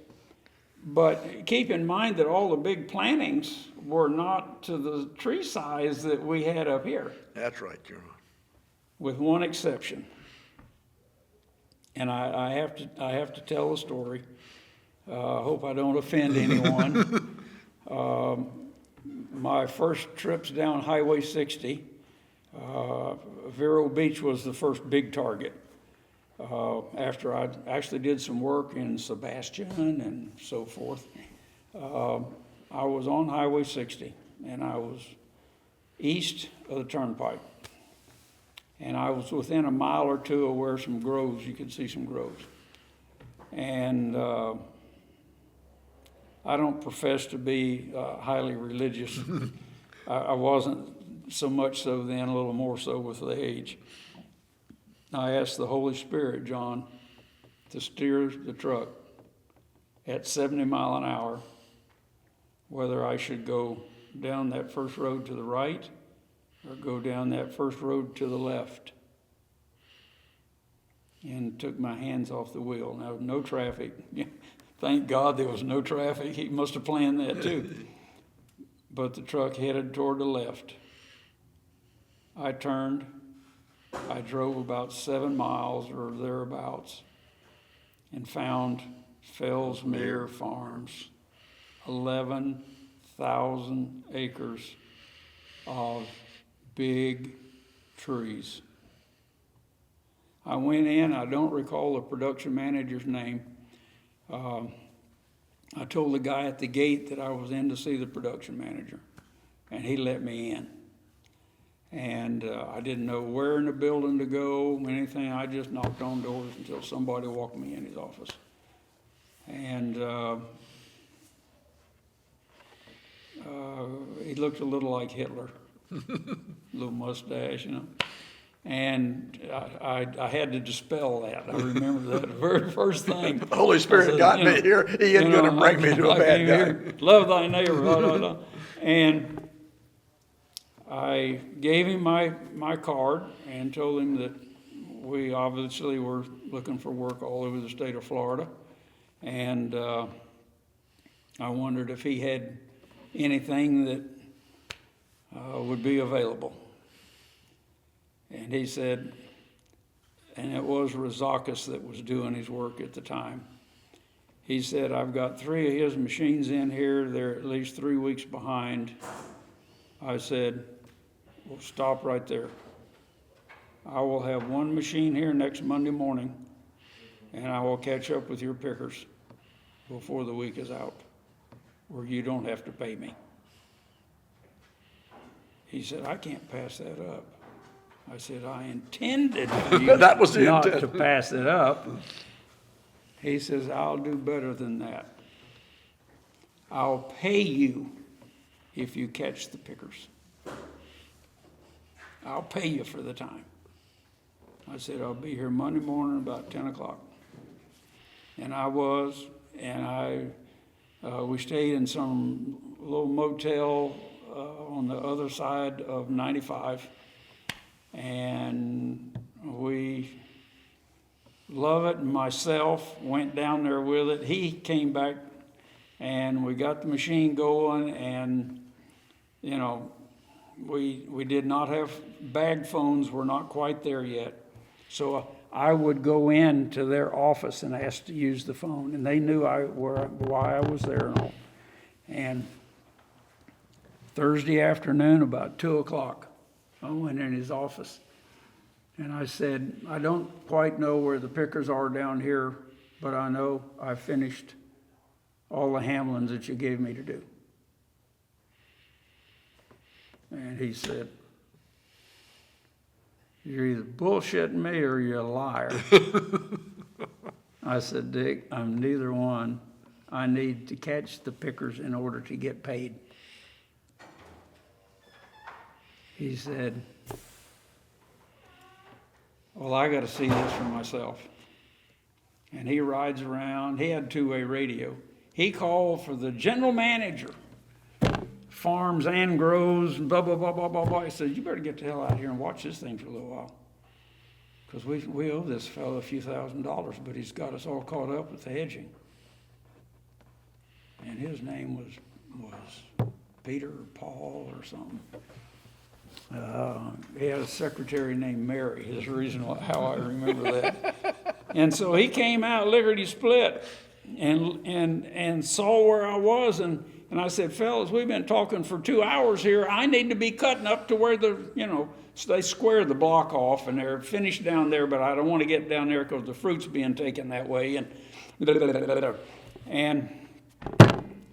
But keep in mind that all the big plantings were not to the tree size that we had up here, That's right, you're right. with one exception. And I have to tell a story. I hope I don't offend anyone. My first trips down Highway 60, Vero Beach was the first big target. After I actually did some work in Sebastian and so forth, I was on Highway 60, and I was east of the turnpike. And I was within a mile or two of where some groves, you could see some groves. And I don't profess to be highly religious. I wasn't so much so then, a little more so with the age. I asked the Holy Spirit, John, to steer the truck at 70 miles an hour, whether I should go down that first road to the right or go down that first road to the left. And took my hands off the wheel. Now, no traffic. Thank God there was no traffic. He must have planned that too. But the truck headed toward the left. I turned. I drove about 7 miles or thereabouts and found Fellsmere Farms, 11,000 acres of big trees. I went in, I don't recall the production manager's name. I told the guy at the gate that I was in to see the production manager, and he let me in. And I didn't know where in the building to go, anything. I just knocked on doors until somebody walked me in his office. And he looked a little like Hitler, little mustache, you know. And I had to dispel that. I remember that very first thing. The Holy Spirit got me here. He ain't going to bring me to a bad guy. Love thy neighbor. Blah, blah, blah. And I gave him my card and told him that we obviously were looking for work all over the state of Florida. And I wondered if he had anything that would be available. And he said, and it was Razakis that was doing his work at the time. He said, I've got 3 of his machines in here. They're at least 3 weeks behind. I said, well, stop right there. I will have 1 machine here next Monday morning, and I will catch up with your pickers before the week is out, where you don't have to pay me. He said, I can't pass that up. I said, I intended for you That was the not intent. to pass it up. He says, I'll do better than that. I'll pay you if you catch the pickers. I'll pay you for the time. I said, I'll be here Monday morning about 10 o'clock. And I was, and we stayed in some little motel on the other side of 95. And we Lovett and myself went down there with it. He came back and we got the machine going, and you know, we did not have bag phones, were not quite there yet. So I would go into their office and ask to use the phone, and they knew why I was there and all. And Thursday afternoon, about 2 o'clock, I went in his office. And I said, I don't quite know where the pickers are down here, but I know I finished all the Hamlins that you gave me to do. And he said, you're either bullshitting me or you're a liar. I said, Dick, I'm neither one. I need to catch the pickers in order to get paid. He said, well, I got to see this for myself. And he rides around. He had two-way radio. He called for the general manager, farms and grows, and blah, blah, blah, blah, blah, blah. He said, you better get the hell out of here and watch this thing for a little while. Because we owe this fellow a few $1,000s, but he's got us all caught up with the hedging. And his name was Peter or Paul or something. He had a secretary named Mary, is the reason how I remember that. And so he came out lickety-split and saw where I was, and I said, fellas, we've been talking for 2 hours here. I need to be cutting up to where so they squared the block off, and they're finished down there, but I don't want to get down there because the fruit's being taken that way. And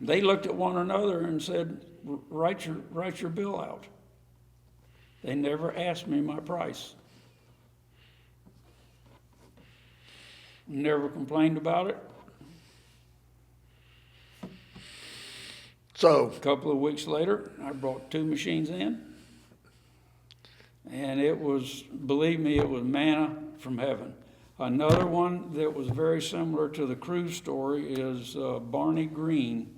they looked at one another and said, write your bill out. They never asked me my price. Never complained about it. So, A couple of weeks later, I brought 2 machines in. And it was, believe me, it was manna from heaven. Another one that was very similar to the cruise story is Barney Green.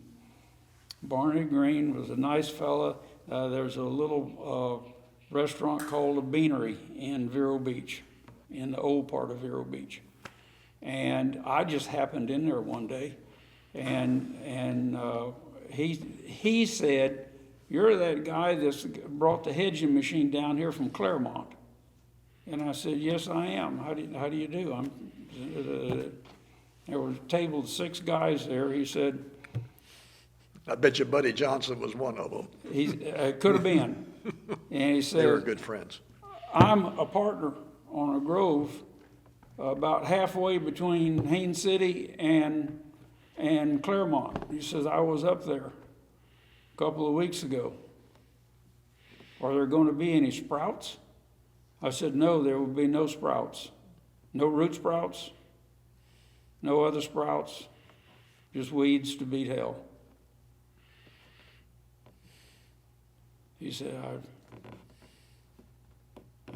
Barney Green was a nice fella. There's a little restaurant called the Beanery in Vero Beach, in the old part of Vero Beach. And I just happened in there one day, and he said, you're that guy that brought the hedging machine down here from Claremont. And I said, yes, I am. How do you do? There was a table of 6 guys there. He said, I bet you Buddy Johnson was one of them. It could have been. And he said, They were good friends. I'm a partner on a grove about halfway between Haines City and Claremont. He says, I was up there a couple of weeks ago. Are there going to be any sprouts? I said, no, there will be no sprouts. No root sprouts, no other sprouts, just weeds to beat hell. He said,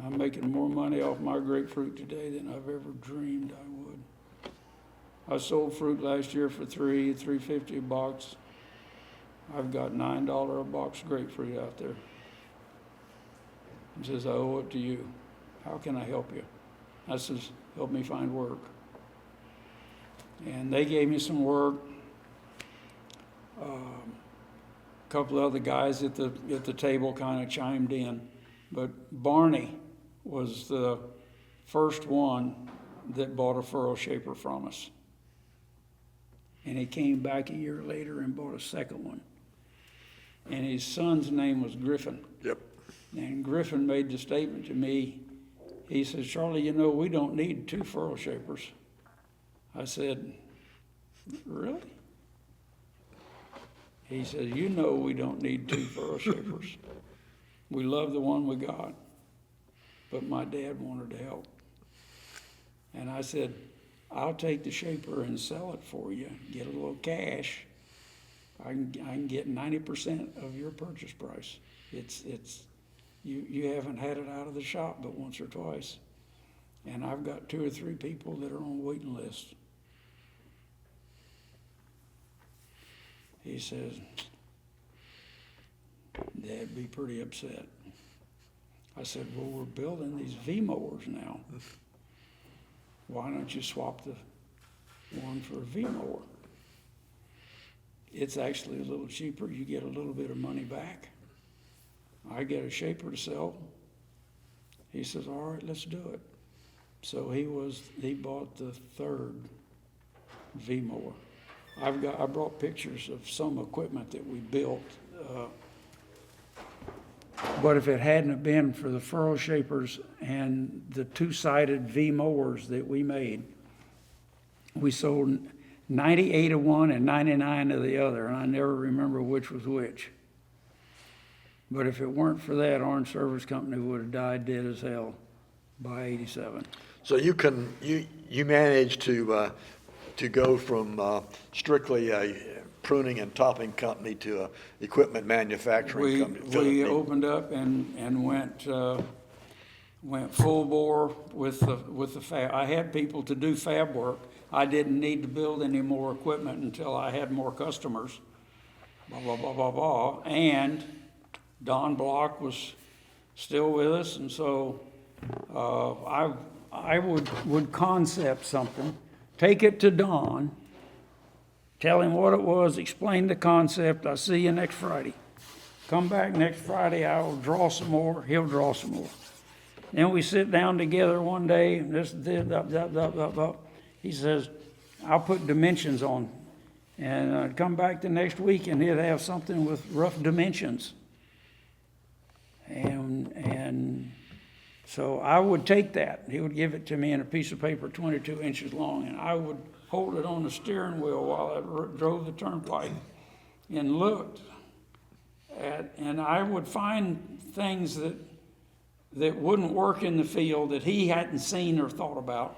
I'm making more money off my grapefruit today than I've ever dreamed I would. I sold fruit last year for $3.50 a box. I've got $9 a box grapefruit out there. He says, I owe it to you. How can I help you? I says, help me find work. And they gave me some work. A couple of other guys at the table kind of chimed in. But Barney was the first one that bought a furrow shaper from us. And he came back a year later and bought a second one. And his son's name was Griffin. Yep. And Griffin made the statement to me. He said, "Charlie, you know, we don't need 2 furrow shapers." I said, "Really?" He said, "You know we don't need 2 furrow shapers. We love the one we got, but my dad wanted to help." And I said, "I'll take the shaper and sell it for you, get a little cash. I can get 90% of your purchase price. You haven't had it out of the shop but once or twice. And I've got 2 or 3 people that are on waiting list." He says, "Dad'd be pretty upset." I said, "Well, we're building these V-mowers now. Why don't you swap the one for a V-mower? It's actually a little cheaper. You get a little bit of money back. I get a shaper to sell." He says, "All right, let's do it." So he bought the 3rd V-mower. I brought pictures of some equipment that we built. But if it hadn't have been for the furrow shapers and the 2-sided V-mowers that we made, we sold 98 of one and 99 of the other, and I never remember which was which. But if it weren't for that, Orange Service Company would have died dead as hell by 87. So you managed to go from strictly a pruning and topping company to a equipment manufacturing company. We opened up and went full bore with the fab. I had people to do fab work. I didn't need to build any more equipment until I had more customers. Blah blah blah blah blah. And Don Block was still with us, and so I would concept something, take it to Don, tell him what it was, explain the concept. I'll see you next Friday. Come back next Friday, I will draw some more, he'll draw some more. Then we sit down together one day, he says, "I'll put dimensions on." And I'd come back the next week and he'd have something with rough dimensions. And so I would take that. He would give it to me in a piece of paper 22 inches long, and I would hold it on the steering wheel while I drove the turnpike and looked at, and I would find things that wouldn't work in the field that he hadn't seen or thought about.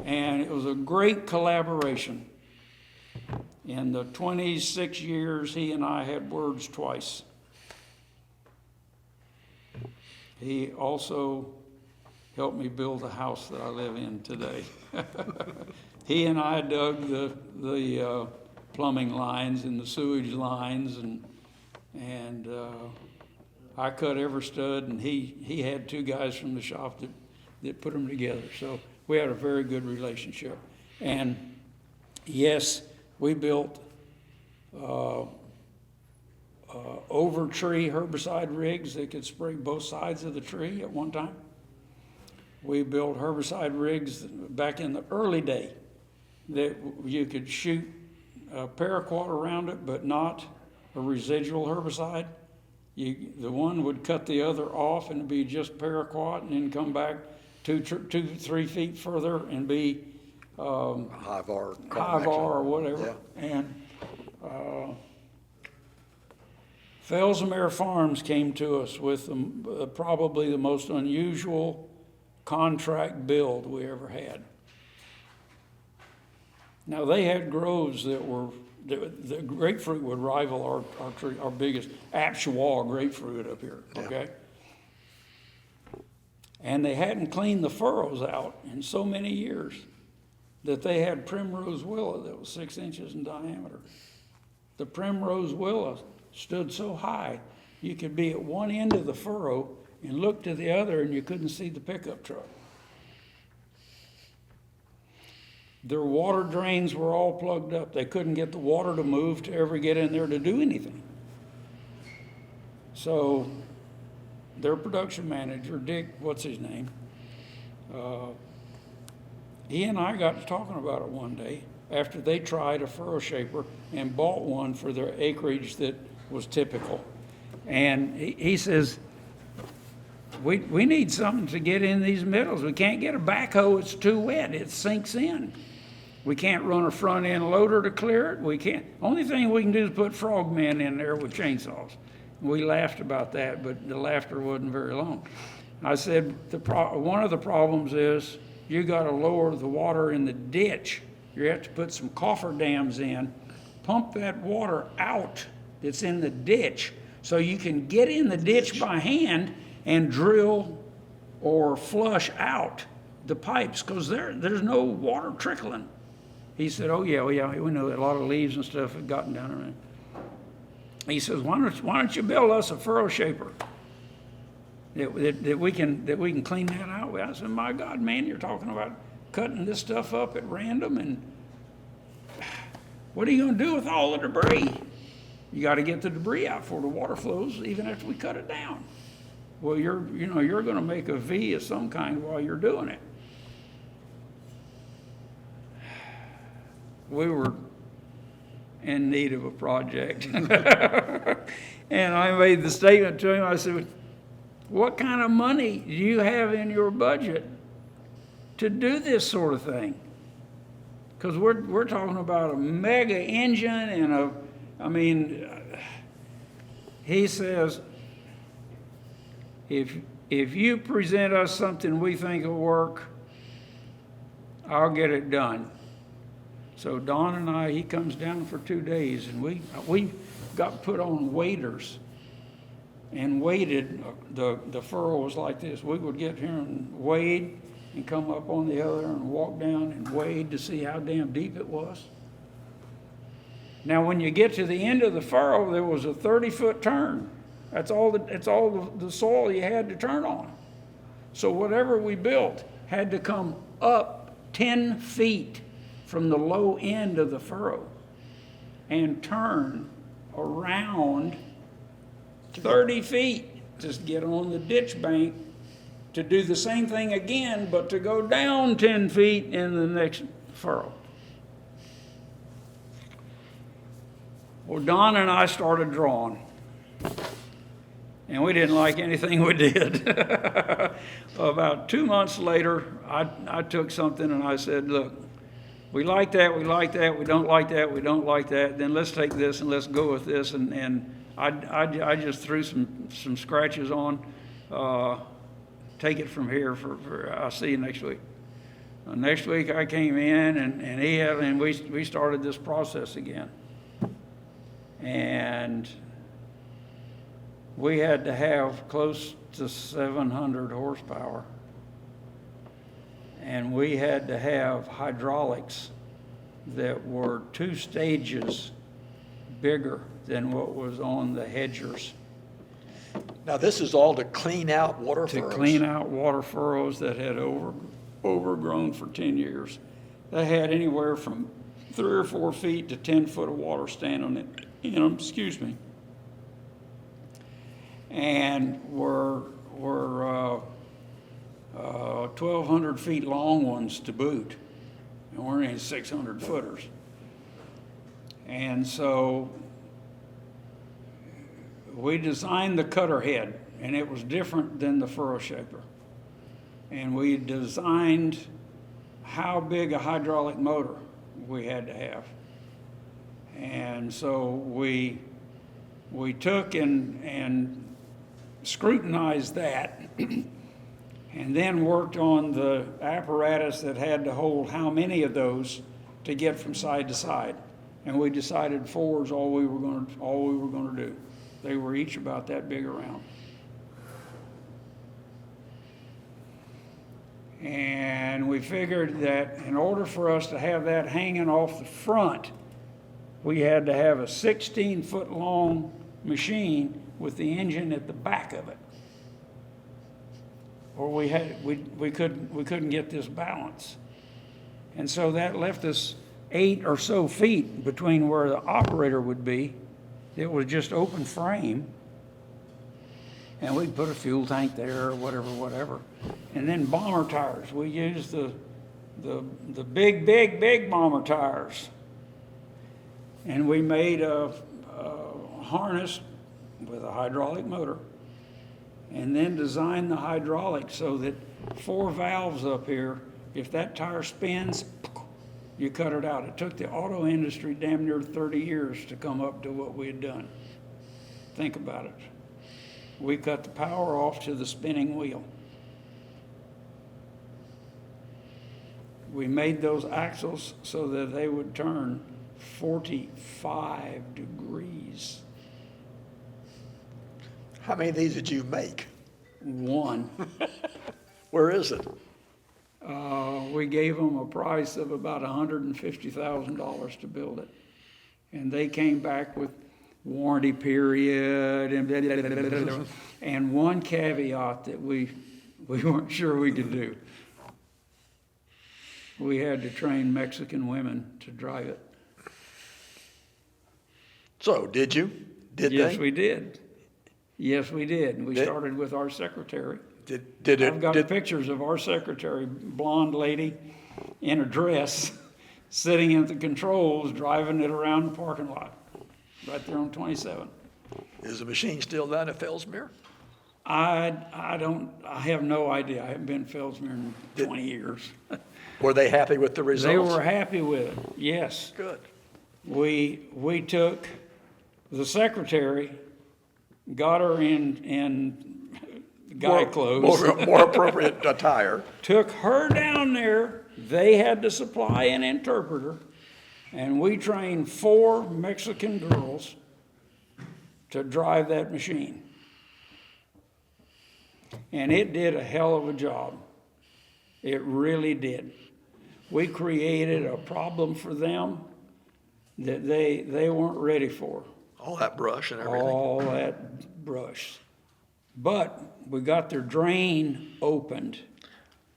And it was a great collaboration. In the 26 years, he and I had words twice. He also helped me build the house that I live in today. He and I dug the plumbing lines and the sewage lines, and I cut every stud, and he had 2 guys from the shop that put them together. So we had a very good relationship. And yes, we built over tree herbicide rigs that could spray both sides of the tree at one time. We built herbicide rigs back in the early day that you could shoot a paraquat around it, but not a residual herbicide. The one would cut the other off and be just paraquat, and then come back 2-3 feet further and be high var or whatever. Yeah. And Felsmere Farms came to us with probably the most unusual contract build we ever had. Now, they had groves that were, the grapefruit would rival our biggest Apchoir grapefruit up here, okay? Yeah. And they hadn't cleaned the furrows out in so many years that they had primrose willow that was 6 inches in diameter. The primrose willow stood so high, you could be at one end of the furrow and look to the other and you couldn't see the pickup truck. Their water drains were all plugged up. They couldn't get the water to move to ever get in there to do anything. So their production manager, Dick, what's his name? He and I got to talking about it one day after they tried a furrow shaper and bought one for their acreage that was typical. And he says, we need something to get in these middles. We can't get a backhoe, it's too wet, it sinks in. We can't run a front end loader to clear it. We can't, only thing we can do is put frogmen in there with chainsaws. We laughed about that, but the laughter wasn't very long. I said, one of the problems is you gotta lower the water in the ditch. You have to put some cofferdams in, pump that water out that's in the ditch so you can get in the ditch by hand and drill or flush out the pipes, because there's no water trickling. He said, oh yeah, we know that a lot of leaves and stuff had gotten down around. He says, why don't you build us a furrow shaper that we can clean that out with? I said, my God, man, you're talking about cutting this stuff up at random, and what are you going to do with all the debris? You got to get the debris out before the water flows, even after we cut it down. Well, you're going to make a V of some kind while you're doing it. We were in need of a project. And I made the statement to him, I said, what kind of money do you have in your budget to do this sort of thing? Because we're talking about a mega engine and he says, if you present us something we think will work, I'll get it done. So Don and I, he comes down for 2 days, and we got put on waders and waded. The furrow was like this. We would get here and wade and come up on the other and walk down and wade to see how damn deep it was. Now, when you get to the end of the furrow, there was a 30-foot turn. That's all the soil you had to turn on. So whatever we built had to come up 10 feet from the low end of the furrow and turn around 30 feet to get on the ditch bank to do the same thing again, but to go down 10 feet in the next furrow. Well, Don and I started drawing, and we didn't like anything we did. About 2 months later, I took something and I said, look, we like that, we don't like that, we don't like that, then let's take this and let's go with this. And I just threw some scratches on. Take it from here I'll see you next week. Next week I came in and we started this process again. And we had to have close to 700 horsepower. And we had to have hydraulics that were 2 stages bigger than what was on the hedgers. Now, this is all to clean out water To furrows? clean out water furrows that had overgrown for 10 years. They had anywhere from 3 or 4 feet to 10 foot of water standing in them, excuse me. And were 1,200 feet long ones to boot. And we're in 600 footers. And so we designed the cutter head, and it was different than the furrow shaper. And we designed how big a hydraulic motor we had to have. And so we took and scrutinized that and then worked on the apparatus that had to hold how many of those to get from side to side. And we decided 4 is all we were going to do. They were each about that big around. And we figured that in order for us to have that hanging off the front, we had to have a 16-foot long machine with the engine at the back of it. Or we couldn't get this balance. And so that left us 8 or so feet between where the operator would be. It was just open frame. And we'd put a fuel tank there or whatever. And then bomber tires. We used the big bomber tires. And we made a harness with a hydraulic motor, and then designed the hydraulic so that 4 valves up here, if that tire spins, you cut it out. It took the auto industry damn near 30 years to come up to what we had done. Think about it. We cut the power off to the spinning wheel. We made those axles so that they would turn 45 degrees. How many of these did you make? 1. Where is it? We gave them a price of about $150,000 to build it. And they came back with warranty period and one caveat that we weren't sure we could do. We had to train Mexican women to drive it. So, did you? Yes, they? we did. Yes, we did. And we started with our secretary. I've got pictures of our secretary, blonde lady in a dress, sitting at the controls, driving it around the parking lot, right there on 27. Is the machine still down at Fellsmere? I have no idea. I haven't been to Fellsmere in 20 years. Were they happy with the results? They were happy with it, yes. Good. We took the secretary, got her in guy clothes. More appropriate attire. Took her down there. They had to supply an interpreter, and we trained 4 Mexican girls to drive that machine. And it did a hell of a job. It really did. We created a problem for them that they weren't ready for. All that brush and everything. All that brush. But we got their drain opened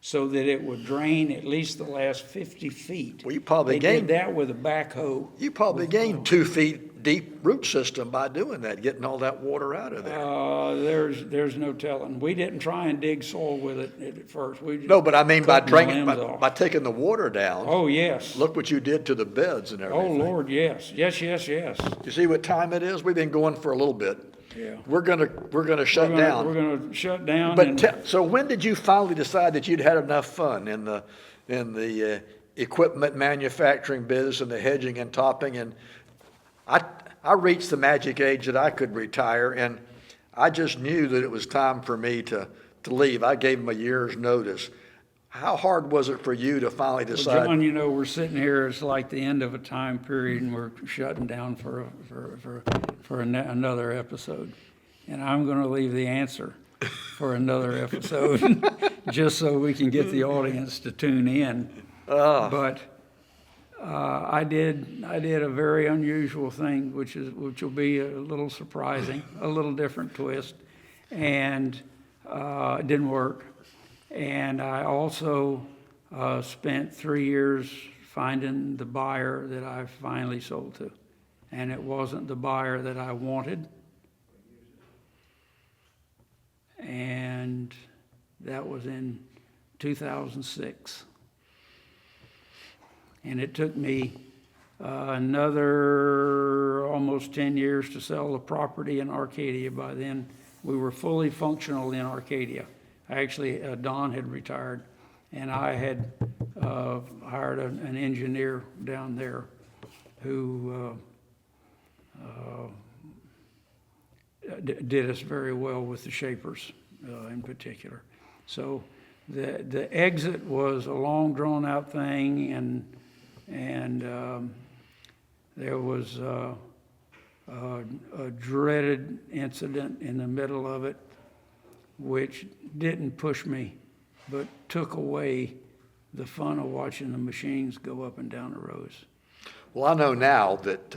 so that it would drain at least the last 50 feet. Well, you probably They gained did that with a backhoe. You probably gained 2 feet deep root system by doing that, getting all that water out of there. There's no telling. We didn't try and dig soil with it at first. We just No, but I mean by cut the draining, limbs off. by taking the water down. Oh, yes. Look what you did to the beds and everything. Oh, Lord, yes. Yes. You see what time it is? We've been going for a little bit. Yeah. We're gonna shut down. We're gonna shut down. But so when did you finally decide that you'd had enough fun in the equipment manufacturing business and the hedging and topping? And I reached the magic age that I could retire, and I just knew that it was time for me to leave. I gave them a year's notice. How hard was it for you to finally decide? Well, John, we're sitting here, it's like the end of a time period, and we're shutting down for another episode. And I'm going to leave the answer for another episode, just so we can get the audience to tune in. But I did a very unusual thing, which will be a little surprising, a little different twist, and it didn't work. And I also spent 3 years finding the buyer that I finally sold to. And it wasn't the buyer that I wanted. And that was in 2006. And it took me another almost 10 years to sell the property in Arcadia. By then, we were fully functional in Arcadia. Actually, Don had retired, and I had hired an engineer down there who did us very well with the shapers in particular. So the exit was a long, drawn-out thing, and there was a dreaded incident in the middle of it, which didn't push me, but took away the fun of watching the machines go up and down the rows. Well, I know now that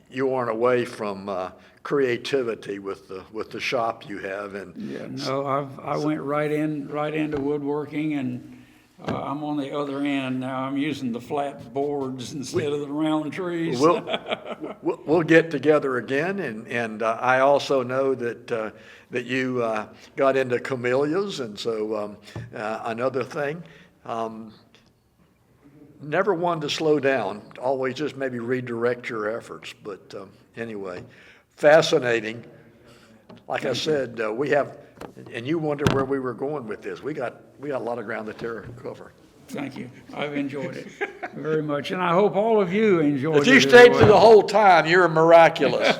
you aren't away from creativity with the shop you have, and Yeah, no, I went right into woodworking, I'm on the other end now. I'm using the flat boards instead of the round trees. We'll get together again, and I also know that you got into camellias, and so another thing. Never one to slow down, always just maybe redirect your efforts, but anyway, fascinating. Like I said, we have, and you wonder where we were going with this. We got a lot of ground to cover. Thank you. I've enjoyed it very much, and I hope all of you enjoyed it. If you as stayed well. through the whole time, you're miraculous.